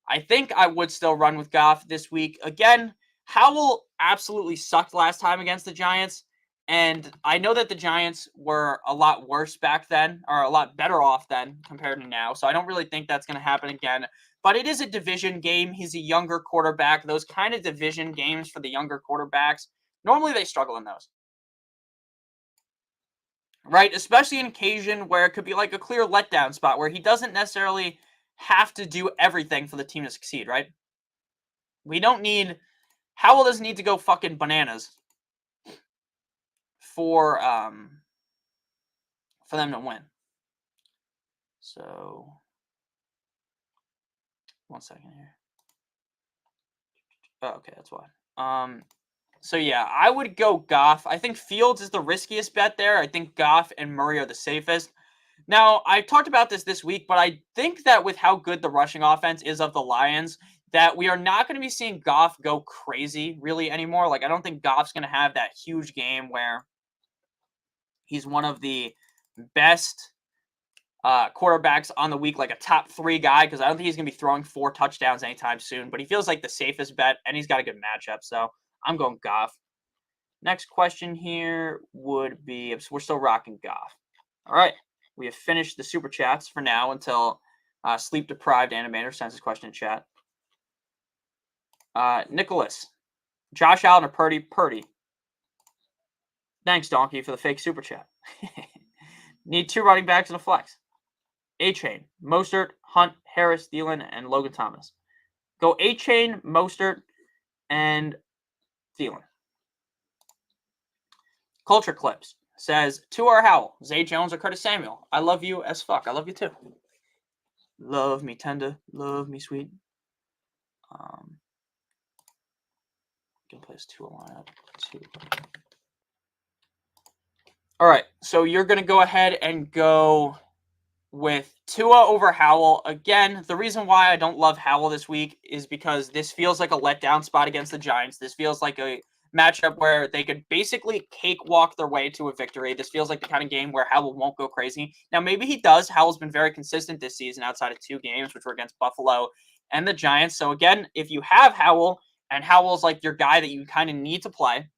I think I would still run with Goff this week. Again, Howell absolutely sucked last time against the Giants. And I know that the Giants were a lot worse back then, or a lot better off then compared to now. So I don't really think that's going to happen again. But it is a division game. He's a younger quarterback. Those kind of division games for the younger quarterbacks, normally they struggle in those. Right? Especially in occasion where it could be like a clear letdown spot where he doesn't necessarily have to do everything for the team to succeed, right? We don't need... Howell doesn't need to go fucking bananas for them to win. So, one second here. Oh, okay, that's why. So yeah, I would go Goff. I think Fields is the riskiest bet there. I think Goff and Murray are the safest. Now, I talked about this week, but I think that with how good the rushing offense is of the Lions, that we are not going to be seeing Goff go crazy really anymore. Like, I don't think Goff's going to have that huge game where he's one of the best quarterbacks on the week, like a top 3 guy, because I don't think he's going to be throwing 4 touchdowns anytime soon, but he feels like the safest bet, and he's got a good matchup, so I'm going Goff. Next question here would be, we're still rocking Goff. All right. We have finished the super chats for now until sleep-deprived animator sends his question in chat. Nicholas, Josh Allen or Purdy? Purdy. Thanks, Donkey, for the fake super chat. Need 2 running backs and a flex. A-Chain, Mostert, Hunt, Harris, Thielen, and Logan Thomas. Go A-Chain, Mostert, and Thielen. Culture Clips says, Tua or Howell, Zay Jones or Curtis Samuel. I love you as fuck. I love you too. Love me tender, love me sweet. Gonna play this Tua lineup. All right, so you're gonna go ahead and go with Tua over Howell. Again, the reason why I don't love Howell this week is because this feels like a letdown spot against the Giants. This feels like a matchup where they could basically cakewalk their way to a victory. This feels like the kind of game where Howell won't go crazy. Now, maybe he does. Howell's been very consistent this season outside of 2 games, which were against Buffalo and the Giants. So, again, if you have Howell, and Howell's like your guy that you kind of need to play,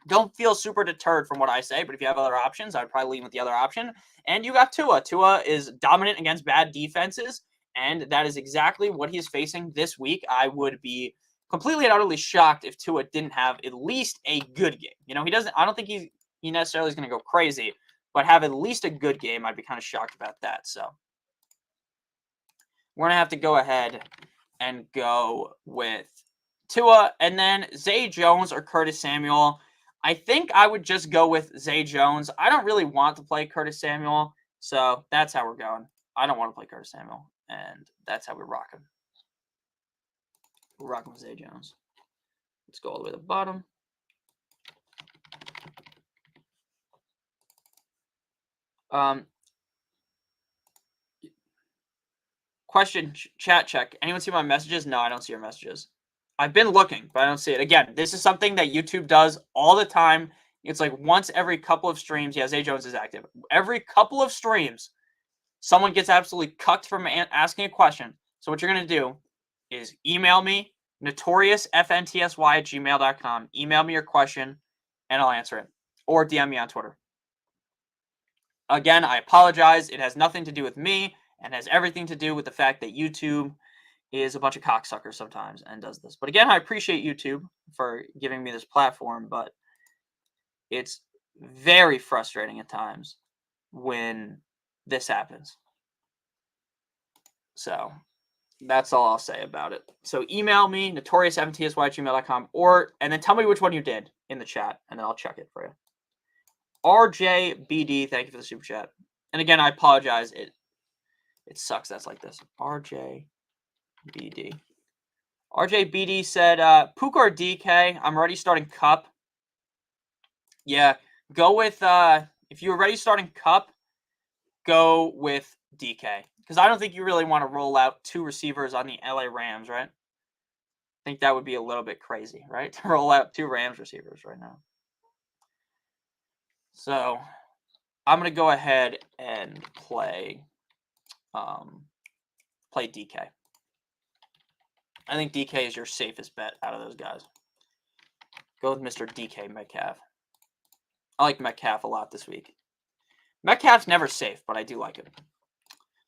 don't feel super deterred from what I say, but if you have other options, I'd probably lean with the other option. And you got Tua. Tua is dominant against bad defenses, and that is exactly what he's facing this week. I would be completely and utterly shocked if Tua didn't have at least a good game. You know, I don't think he necessarily is going to go crazy, but have at least a good game. I'd be kind of shocked about that. So we're going to have to go ahead and go with Tua, and then Zay Jones or Curtis Samuel. I think I would just go with Zay Jones. I don't really want to play Curtis Samuel, so that's how we're going. I don't want to play Curtis Samuel, and that's how we're rocking. We're rocking with Zay Jones. Let's go all the way to the bottom. Question, chat check. Anyone see my messages? No, I don't see your messages. I've been looking, but I don't see it. Again, this is something that YouTube does all the time. It's like once every couple of streams. Yeah, Zay Jones is active. Every couple of streams, someone gets absolutely cucked from asking a question. So what you're going to do is email me, NotoriousFantasy@gmail.com. Email me your question, and I'll answer it. Or DM me on Twitter. Again, I apologize. It has nothing to do with me, and has everything to do with the fact that YouTube is a bunch of cocksuckers sometimes and does this. But again, I appreciate YouTube for giving me this platform, but it's very frustrating at times when this happens. So that's all I'll say about it. So email me, NotoriousFantasy@gmail.com, and then tell me which one you did in the chat, and then I'll check it for you. RJBD, thank you for the super chat. And again, I apologize. It sucks that's like this. RJBD said, Puka or DK? I'm already starting Cup. Yeah, go with, if you're already starting Cup, go with DK. Because I don't think you really want to roll out 2 receivers on the LA Rams, right? I think that would be a little bit crazy, right? To roll out 2 Rams receivers right now. So I'm going to go ahead and play DK. I think DK is your safest bet out of those guys. Go with Mr. DK Metcalf. I like Metcalf a lot this week. Metcalf's never safe, but I do like him.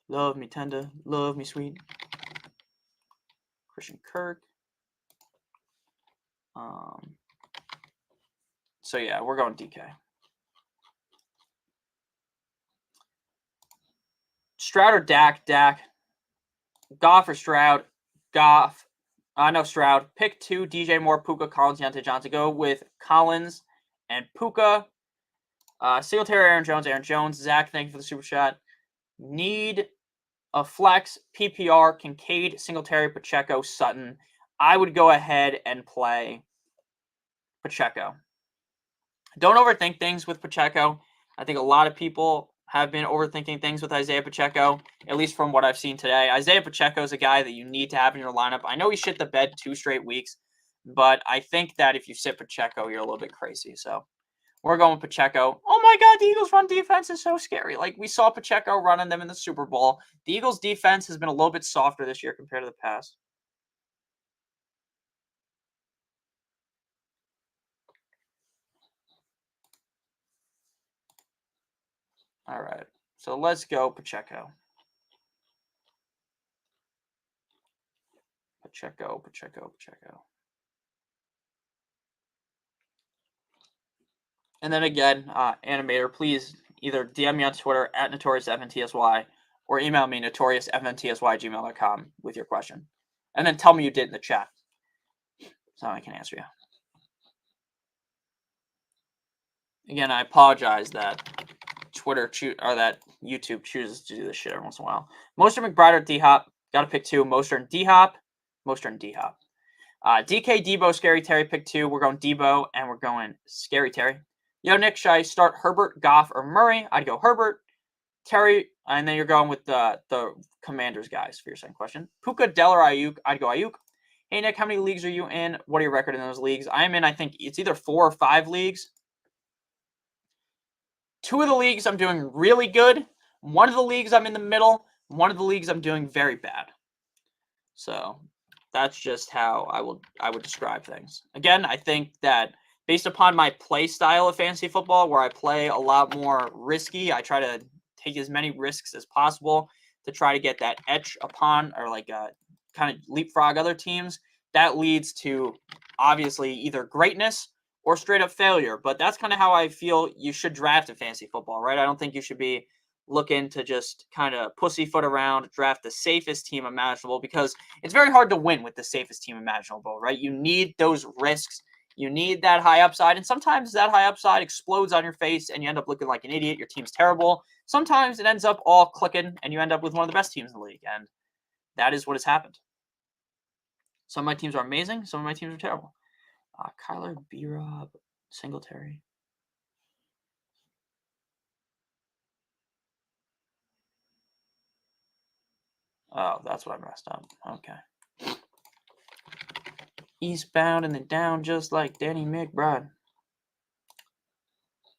Love me tender, love me sweet. Christian Kirk. So yeah, we're going DK. Stroud or Dak? Dak. Goff or Stroud? Goff. No, Stroud. Pick 2, DJ Moore, Puka, Collins, Deontay Johnson. Go with Collins and Puka. Singletary, Aaron Jones. Zach, thank you for the super chat. Need a flex, PPR, Kincaid, Singletary, Pacheco, Sutton. I would go ahead and play Pacheco. Don't overthink things with Pacheco. I think a lot of people have been overthinking things with Isaiah Pacheco, at least from what I've seen today. Isaiah Pacheco is a guy that you need to have in your lineup. I know he shit the bed 2 straight weeks, but I think that if you sit Pacheco, you're a little bit crazy. So we're going with Pacheco. Oh my God, the Eagles' run defense is so scary. Like, we saw Pacheco running them in the Super Bowl. The Eagles' defense has been a little bit softer this year compared to the past. All right, so let's go Pacheco. Pacheco. And then again, Animator, please either DM me on Twitter at NotoriousFantasy or email me notoriousfantasy@gmail.com with your question. And then tell me you did in the chat so I can answer you. Again, I apologize that that YouTube chooses to do this shit every once in a while. Mostert, McBride, or D-Hop. Got to pick 2. Mostert and D-Hop. DK, Debo, Scary Terry, pick 2. We're going Debo, and we're going Scary Terry. Yo, Nick, should I start Herbert, Goff, or Murray? I'd go Herbert, Terry, and then you're going with the Commanders guys for your second question. Puka, Dell, or Ayuk? I'd go Ayuk. Hey, Nick, how many leagues are you in? What are your record in those leagues? I'm in, I think, it's either 4 or 5 leagues. 2 of the leagues I'm doing really good. 1 of the leagues I'm in the middle. 1 of the leagues I'm doing very bad. So that's just how I would describe things. Again, I think that based upon my play style of fantasy football, where I play a lot more risky, I try to take as many risks as possible to try to get that edge upon or kind of leapfrog other teams. That leads to obviously either greatness or straight up failure. But that's kind of how I feel you should draft in fantasy football, right? I don't think you should be looking to just kind of pussyfoot around, draft the safest team imaginable, because it's very hard to win with the safest team imaginable, right? You need those risks. You need that high upside, and sometimes that high upside explodes on your face and you end up looking like an idiot. Your team's terrible. Sometimes it ends up all clicking and you end up with one of the best teams in the league, and that is what has happened. Some of my teams are amazing. Some of my teams are terrible. Kyler, B-Rob, Singletary. Oh, that's what I messed up. Okay. Eastbound and then down just like Danny McBride.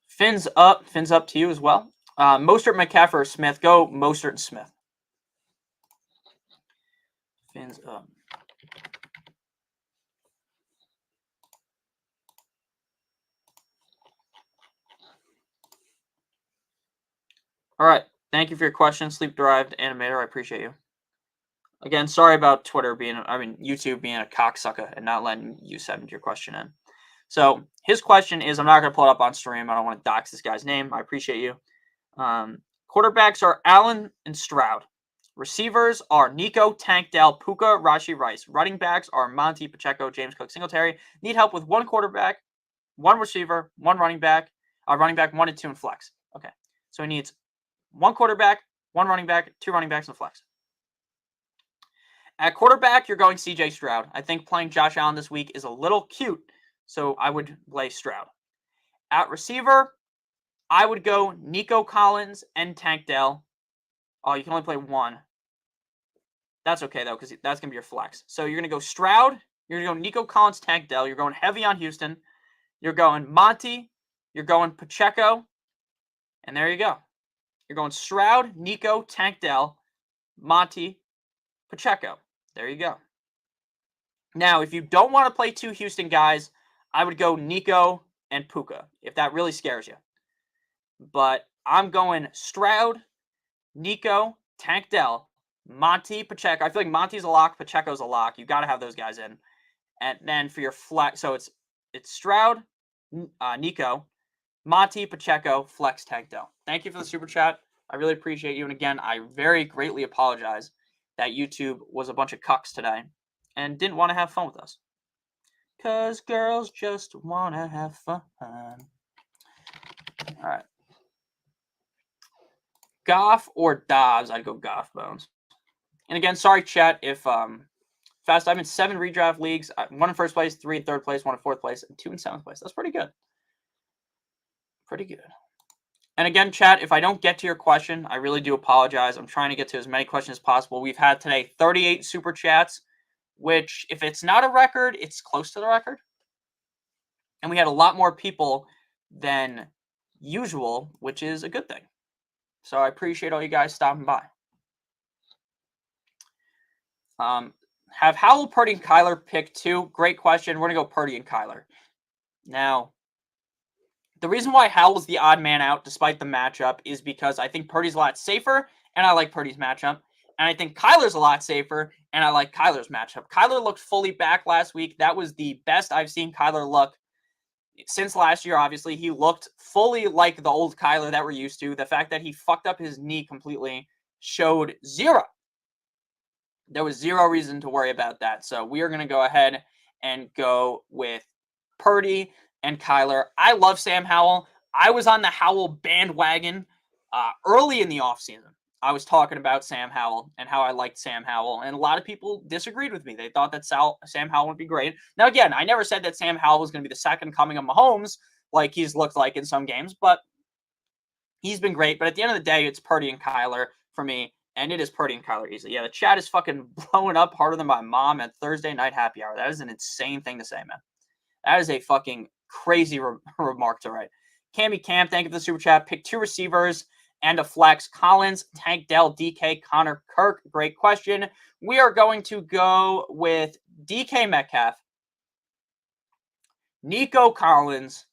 Fins up to you as well. Mostert, McCaffrey, or Smith. Go Mostert and Smith. Fins up. All right. Thank you for your question, Sleep Derived Animator. I appreciate you. Again, sorry about YouTube being a cocksucker and not letting you send your question in. So his question is, I'm not going to pull it up on stream. I don't want to dox this guy's name. I appreciate you. Quarterbacks are Allen and Stroud. Receivers are Nico, Tank, Dell, Puka, Rashi, Rice. Running backs are Monty, Pacheco, James Cook, Singletary. Need help with 1 quarterback, 1 receiver, 1 running back, 1 and 2 in flex. Okay, so he needs 1 quarterback, 1 running back, 2 running backs in flex. At quarterback, you're going CJ Stroud. I think playing Josh Allen this week is a little cute, so I would play Stroud. At receiver, I would go Nico Collins and Tank Dell. Oh, you can only play one. That's okay, though, because that's going to be your flex. So you're going to go Stroud. You're going to go Nico Collins, Tank Dell. You're going heavy on Houston. You're going Monty. You're going Pacheco. And there you go. You're going Stroud, Nico, Tank Dell, Monty, Pacheco. There you go. Now, if you don't want to play two Houston guys, I would go Nico and Puka, if that really scares you. But I'm going Stroud, Nico, Tank Dell, Monty, Pacheco. I feel like Monty's a lock, Pacheco's a lock. You got to have those guys in. And then for your flex, so it's Stroud, Nico, Monty, Pacheco, flex, Tank Dell. Thank you for the super chat. I really appreciate you. And again, I very greatly apologize that YouTube was a bunch of cucks today and didn't want to have fun with us. Because girls just want to have fun. All right. Goff or Dobbs? I'd go Goff, Bones. And again, sorry, chat, if fast. I'm in 7 redraft leagues. 1 in first place, 3 in third place, 1 in fourth place, and 2 in seventh place. That's pretty good. Pretty good. And again, chat, if I don't get to your question, I really do apologize. I'm trying to get to as many questions as possible. We've had today 38 super chats, which, if it's not a record, it's close to the record. And we had a lot more people than usual, which is a good thing. So I appreciate all you guys stopping by. Have Howell, Purdy, and Kyler pick 2? Great question. We're going to go Purdy and Kyler. Now, the reason why Howell's the odd man out despite the matchup is because I think Purdy's a lot safer, and I like Purdy's matchup. And I think Kyler's a lot safer, and I like Kyler's matchup. Kyler looked fully back last week. That was the best I've seen Kyler look since last year, obviously. He looked fully like the old Kyler that we're used to. The fact that he fucked up his knee completely showed zero. There was zero reason to worry about that. So we are going to go ahead and go with Purdy and Kyler. I love Sam Howell. I was on the Howell bandwagon early in the offseason. I was talking about Sam Howell and how I liked Sam Howell, and a lot of people disagreed with me. They thought that Sam Howell would be great. Now, again, I never said that Sam Howell was going to be the second coming of Mahomes like he's looked like in some games, but he's been great. But at the end of the day, it's Purdy and Kyler for me. And it is Purdy and Kyler easily. Yeah, the chat is fucking blowing up harder than my mom at Thursday night happy hour. That is an insane thing to say, man. That is a fucking crazy remark to write. Cammy Cam, thank you for the super chat. Pick 2 receivers and a flex. Collins, Tank Dell, DK, Connor, Kirk. Great question. We are going to go with DK Metcalf, Nico Collins,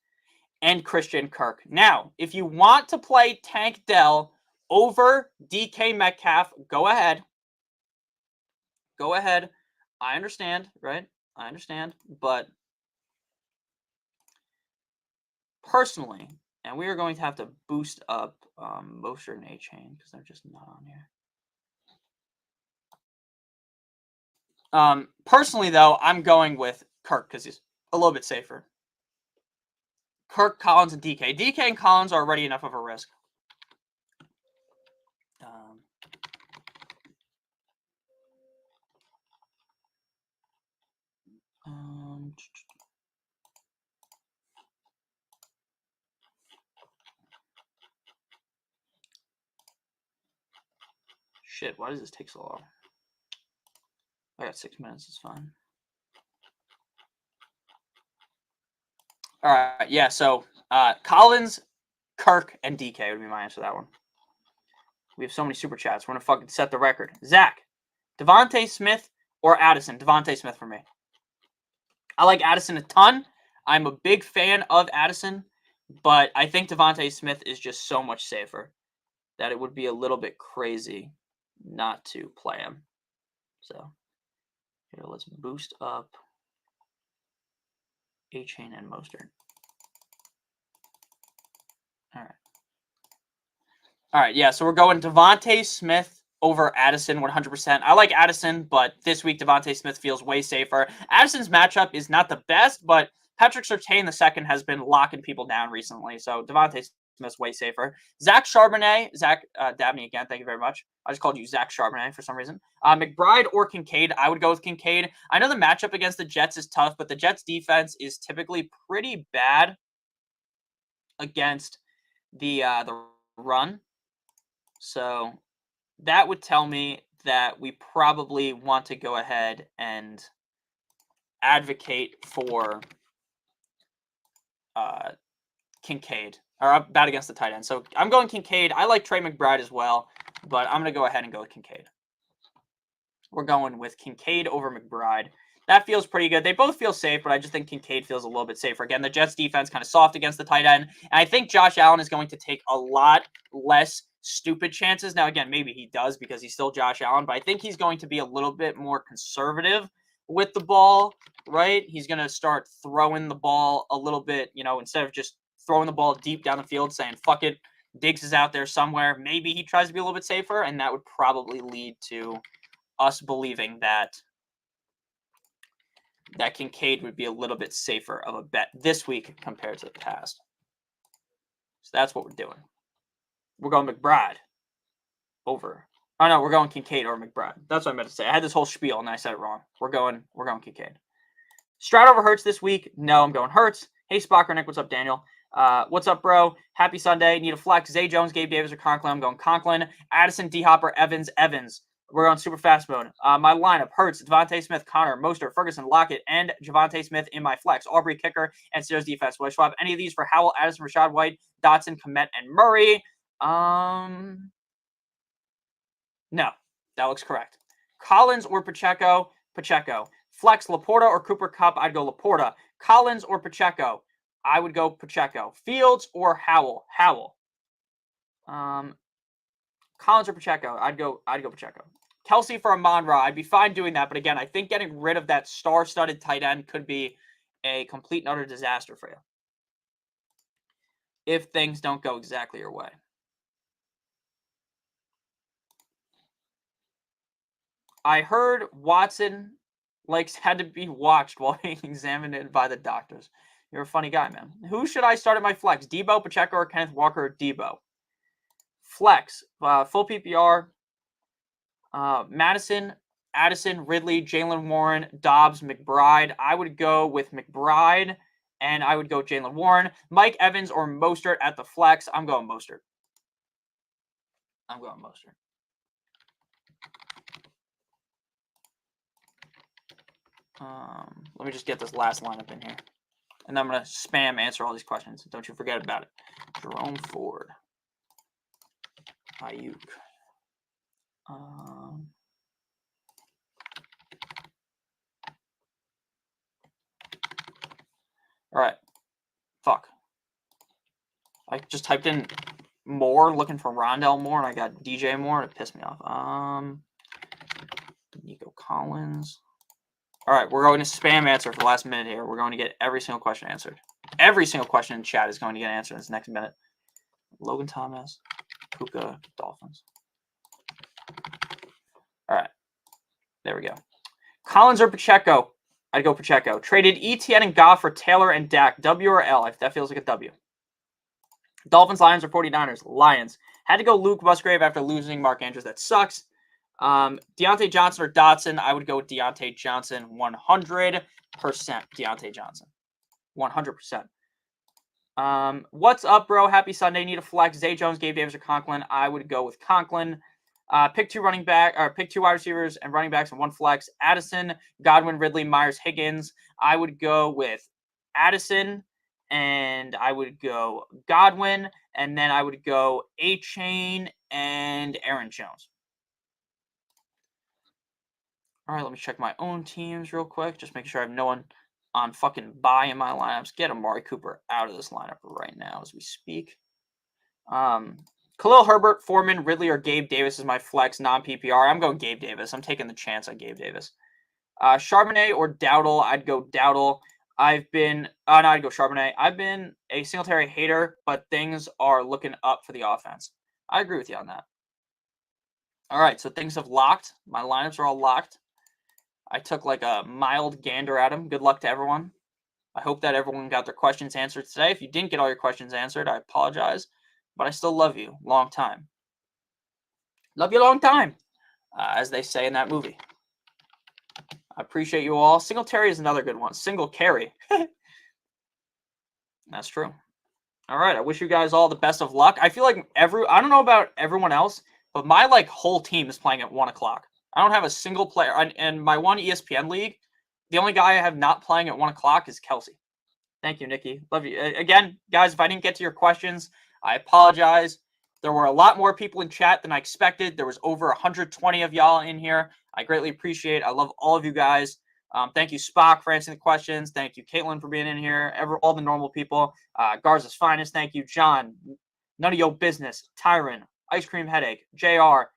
and Christian Kirk. Now, if you want to play Tank Dell over DK Metcalf, go ahead. Go ahead. I understand, right? I understand. But personally, and we are going to have to boost up Mostert and A-Chain because they're just not on here. Personally, though, I'm going with Kirk because he's a little bit safer. Kirk, Collins, and DK. DK and Collins are already enough of a risk. Shit, why does this take so long? I got 6 minutes, it's fine. All right, yeah, so Collins, Kirk, and DK would be my answer to that one. We have so many super chats. We're going to fucking set the record. Zach, Devontae Smith or Addison? Devontae Smith for me. I like Addison a ton. I'm a big fan of Addison, but I think Devontae Smith is just so much safer that it would be a little bit crazy not to play him. So here, let's boost up A-Chain and Mostert. All right, yeah, so we're going Devontae Smith over Addison 100%. I like Addison, but this week Devontae Smith feels way safer. Addison's matchup is not the best, but Patrick Surtain II has been locking people down recently, so Devontae Smith's way safer. Zach Charbonnet, Zach Dabney again, thank you very much. I just called you Zach Charbonnet for some reason. McBride or Kincaid, I would go with Kincaid. I know the matchup against the Jets is tough, but the Jets defense is typically pretty bad against the run. So that would tell me that we probably want to go ahead and advocate for Kincaid, or bet against the tight end. So I'm going Kincaid. I like Trey McBride as well, but I'm going to go ahead and go with Kincaid. We're going with Kincaid over McBride. That feels pretty good. They both feel safe, but I just think Kincaid feels a little bit safer. Again, the Jets defense kind of soft against the tight end. And I think Josh Allen is going to take a lot less stupid chances. Now, again, maybe he does because he's still Josh Allen, but I think he's going to be a little bit more conservative with the ball, right? He's going to start throwing the ball a little bit, instead of just throwing the ball deep down the field saying, fuck it, Diggs is out there somewhere. Maybe he tries to be a little bit safer, and that would probably lead to us believing that Kincaid would be a little bit safer of a bet this week compared to the past. So that's what we're doing. We're going McBride over. Oh no, we're going Kincaid over McBride. That's what I meant to say. I had this whole spiel and I said it wrong. We're going Kincaid. Stroud over Hurts this week? No, I'm going Hurts. Hey, Spocker Nick, what's up, Daniel? What's up, bro? Happy Sunday. Need a flex. Zay Jones, Gabe Davis, or Conklin? I'm going Conklin. Addison, D Hopper, Evans. We're on super fast mode. My lineup: Hurts, Devontae Smith, Connor, Mostert, Ferguson, Lockett, and Javonte Smith in my flex. Aubrey, kicker, and Steelers defense. Will I swap any of these for Howell, Addison, Rashad White, Dotson, Kmet, and Murray? No, that looks correct. Collins or Pacheco? Pacheco. Flex, Laporta or Cooper Kupp? I'd go Laporta. Collins or Pacheco? I would go Pacheco. Fields or Howell? Howell. Collins or Pacheco? I'd go Pacheco. Kelsey for Amon-Ra. I'd be fine doing that, but again, I think getting rid of that star-studded tight end could be a complete and utter disaster for you if things don't go exactly your way. I heard Watson had to be watched while being examined by the doctors. You're a funny guy, man. Who should I start at my flex? Debo, Pacheco, or Kenneth Walker, or Debo? Flex, full PPR, Madison, Addison, Ridley, Jalen Warren, Dobbs, McBride. I would go with McBride, and I would go Jalen Warren. Mike Evans or Mostert at the flex. I'm going Mostert. Let me just get this last lineup in here. And I'm going to spam answer all these questions. Don't you forget about it. Jerome Ford. Ayuk. All right. Fuck. I just typed in Moore, looking for Rondell Moore, and I got DJ Moore, and it pissed me off. Nico Collins. All right, we're going to spam answer for the last minute here. We're going to get every single question answered. Every single question in chat is going to get answered in this next minute. Logan Thomas, Puka, Dolphins. All right, there we go. Collins or Pacheco? I'd go Pacheco. Traded ETN and Goff for Taylor and Dak. W or L? That feels like a W. Dolphins, Lions, or 49ers? Lions. Had to go Luke Musgrave after losing Mark Andrews. That sucks. Deontay Johnson or Dotson? I would go with Deontay Johnson 100%. Deontay Johnson. 100%. What's up, bro? Happy Sunday. Need a flex. Zay Jones, Gabe Davis, or Conklin? I would go with Conklin. Pick two wide receivers and running backs and one flex. Addison, Godwin, Ridley, Myers, Higgins. I would go with Addison, and I would go Godwin, and then I would go A-Chain and Aaron Jones. All right, let me check my own teams real quick. Just make sure I have no one on fucking bye in my lineups. Get Amari Cooper out of this lineup right now as we speak. Khalil Herbert, Foreman, Ridley, or Gabe Davis is my flex, non-PPR. I'm going Gabe Davis. I'm taking the chance on Gabe Davis. Charbonnet or Dowdle? I'd go Dowdle. I'd go Charbonnet. I've been a Singletary hater, but things are looking up for the offense. I agree with you on that. All right, so things have locked. My lineups are all locked. I took like a mild gander at them. Good luck to everyone. I hope that everyone got their questions answered today. If you didn't get all your questions answered, I apologize. But I still love you. Long time. Love you long time, as they say in that movie. I appreciate you all. Singletary is another good one. Single carry. That's true. All right. I wish you guys all the best of luck. I feel like I don't know about everyone else, but my like whole team is playing at 1 o'clock. I don't have a single player. And my one ESPN league, the only guy I have not playing at 1 o'clock is Kelsey. Thank you, Nikki. Love you. Again, guys, if I didn't get to your questions, I apologize. There were a lot more people in chat than I expected. There was over 120 of y'all in here. I greatly appreciate it. I love all of you guys. Thank you, Spock, for answering the questions. Thank you, Caitlin, for being in here. All the normal people. Garza's Finest. Thank you, John. None of your business. Tyron. Ice Cream Headache. JR.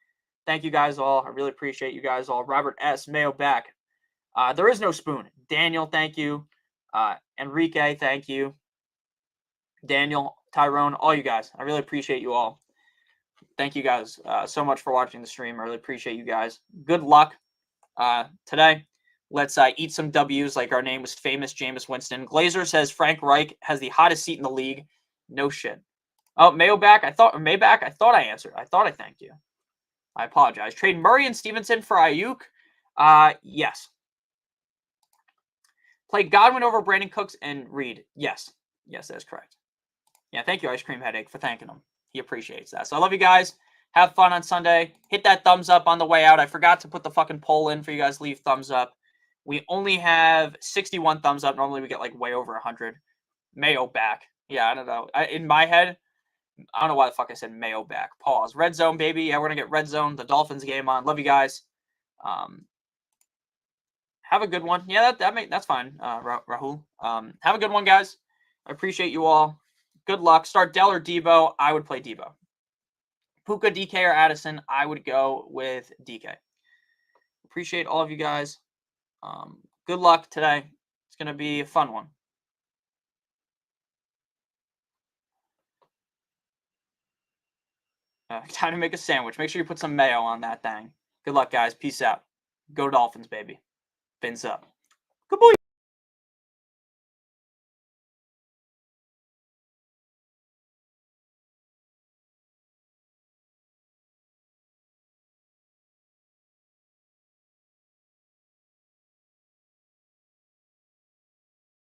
Thank you guys all. I really appreciate you guys all. Robert S. Mayo back. There is no spoon. Daniel, thank you. Enrique, thank you. Daniel, Tyrone, all you guys. I really appreciate you all. Thank you guys so much for watching the stream. I really appreciate you guys. Good luck today. Let's eat some W's like our name was famous, Jameis Winston. Glazer says Frank Reich has the hottest seat in the league. No shit. Oh, Mayoback, I thought I answered. I thought I thanked you. I apologize. Trade Murray and Stevenson for Ayuk. Yes. Play Godwin over Brandon Cooks and Reed. Yes. Yes, that's correct. Yeah, thank you, Ice Cream Headache, for thanking him. He appreciates that. So I love you guys. Have fun on Sunday. Hit that thumbs up on the way out. I forgot to put the fucking poll in for you guys to leave thumbs up. We only have 61 thumbs up. Normally we get like way over 100. Mayo back. Yeah, I don't know. In my head, I don't know why the fuck I said Mayo back. Pause. Red zone, baby. Yeah, we're going to get red zone. The Dolphins game on. Love you guys. Have a good one. Yeah, that's fine, Rahul. Have a good one, guys. I appreciate you all. Good luck. Start Dell or Debo. I would play Debo. Puka, DK, or Addison. I would go with DK. Appreciate all of you guys. Good luck today. It's going to be a fun one. Time to make a sandwich. Make sure you put some mayo on that thing. Good luck, guys. Peace out. Go Dolphins, baby. Fins up. Good boy.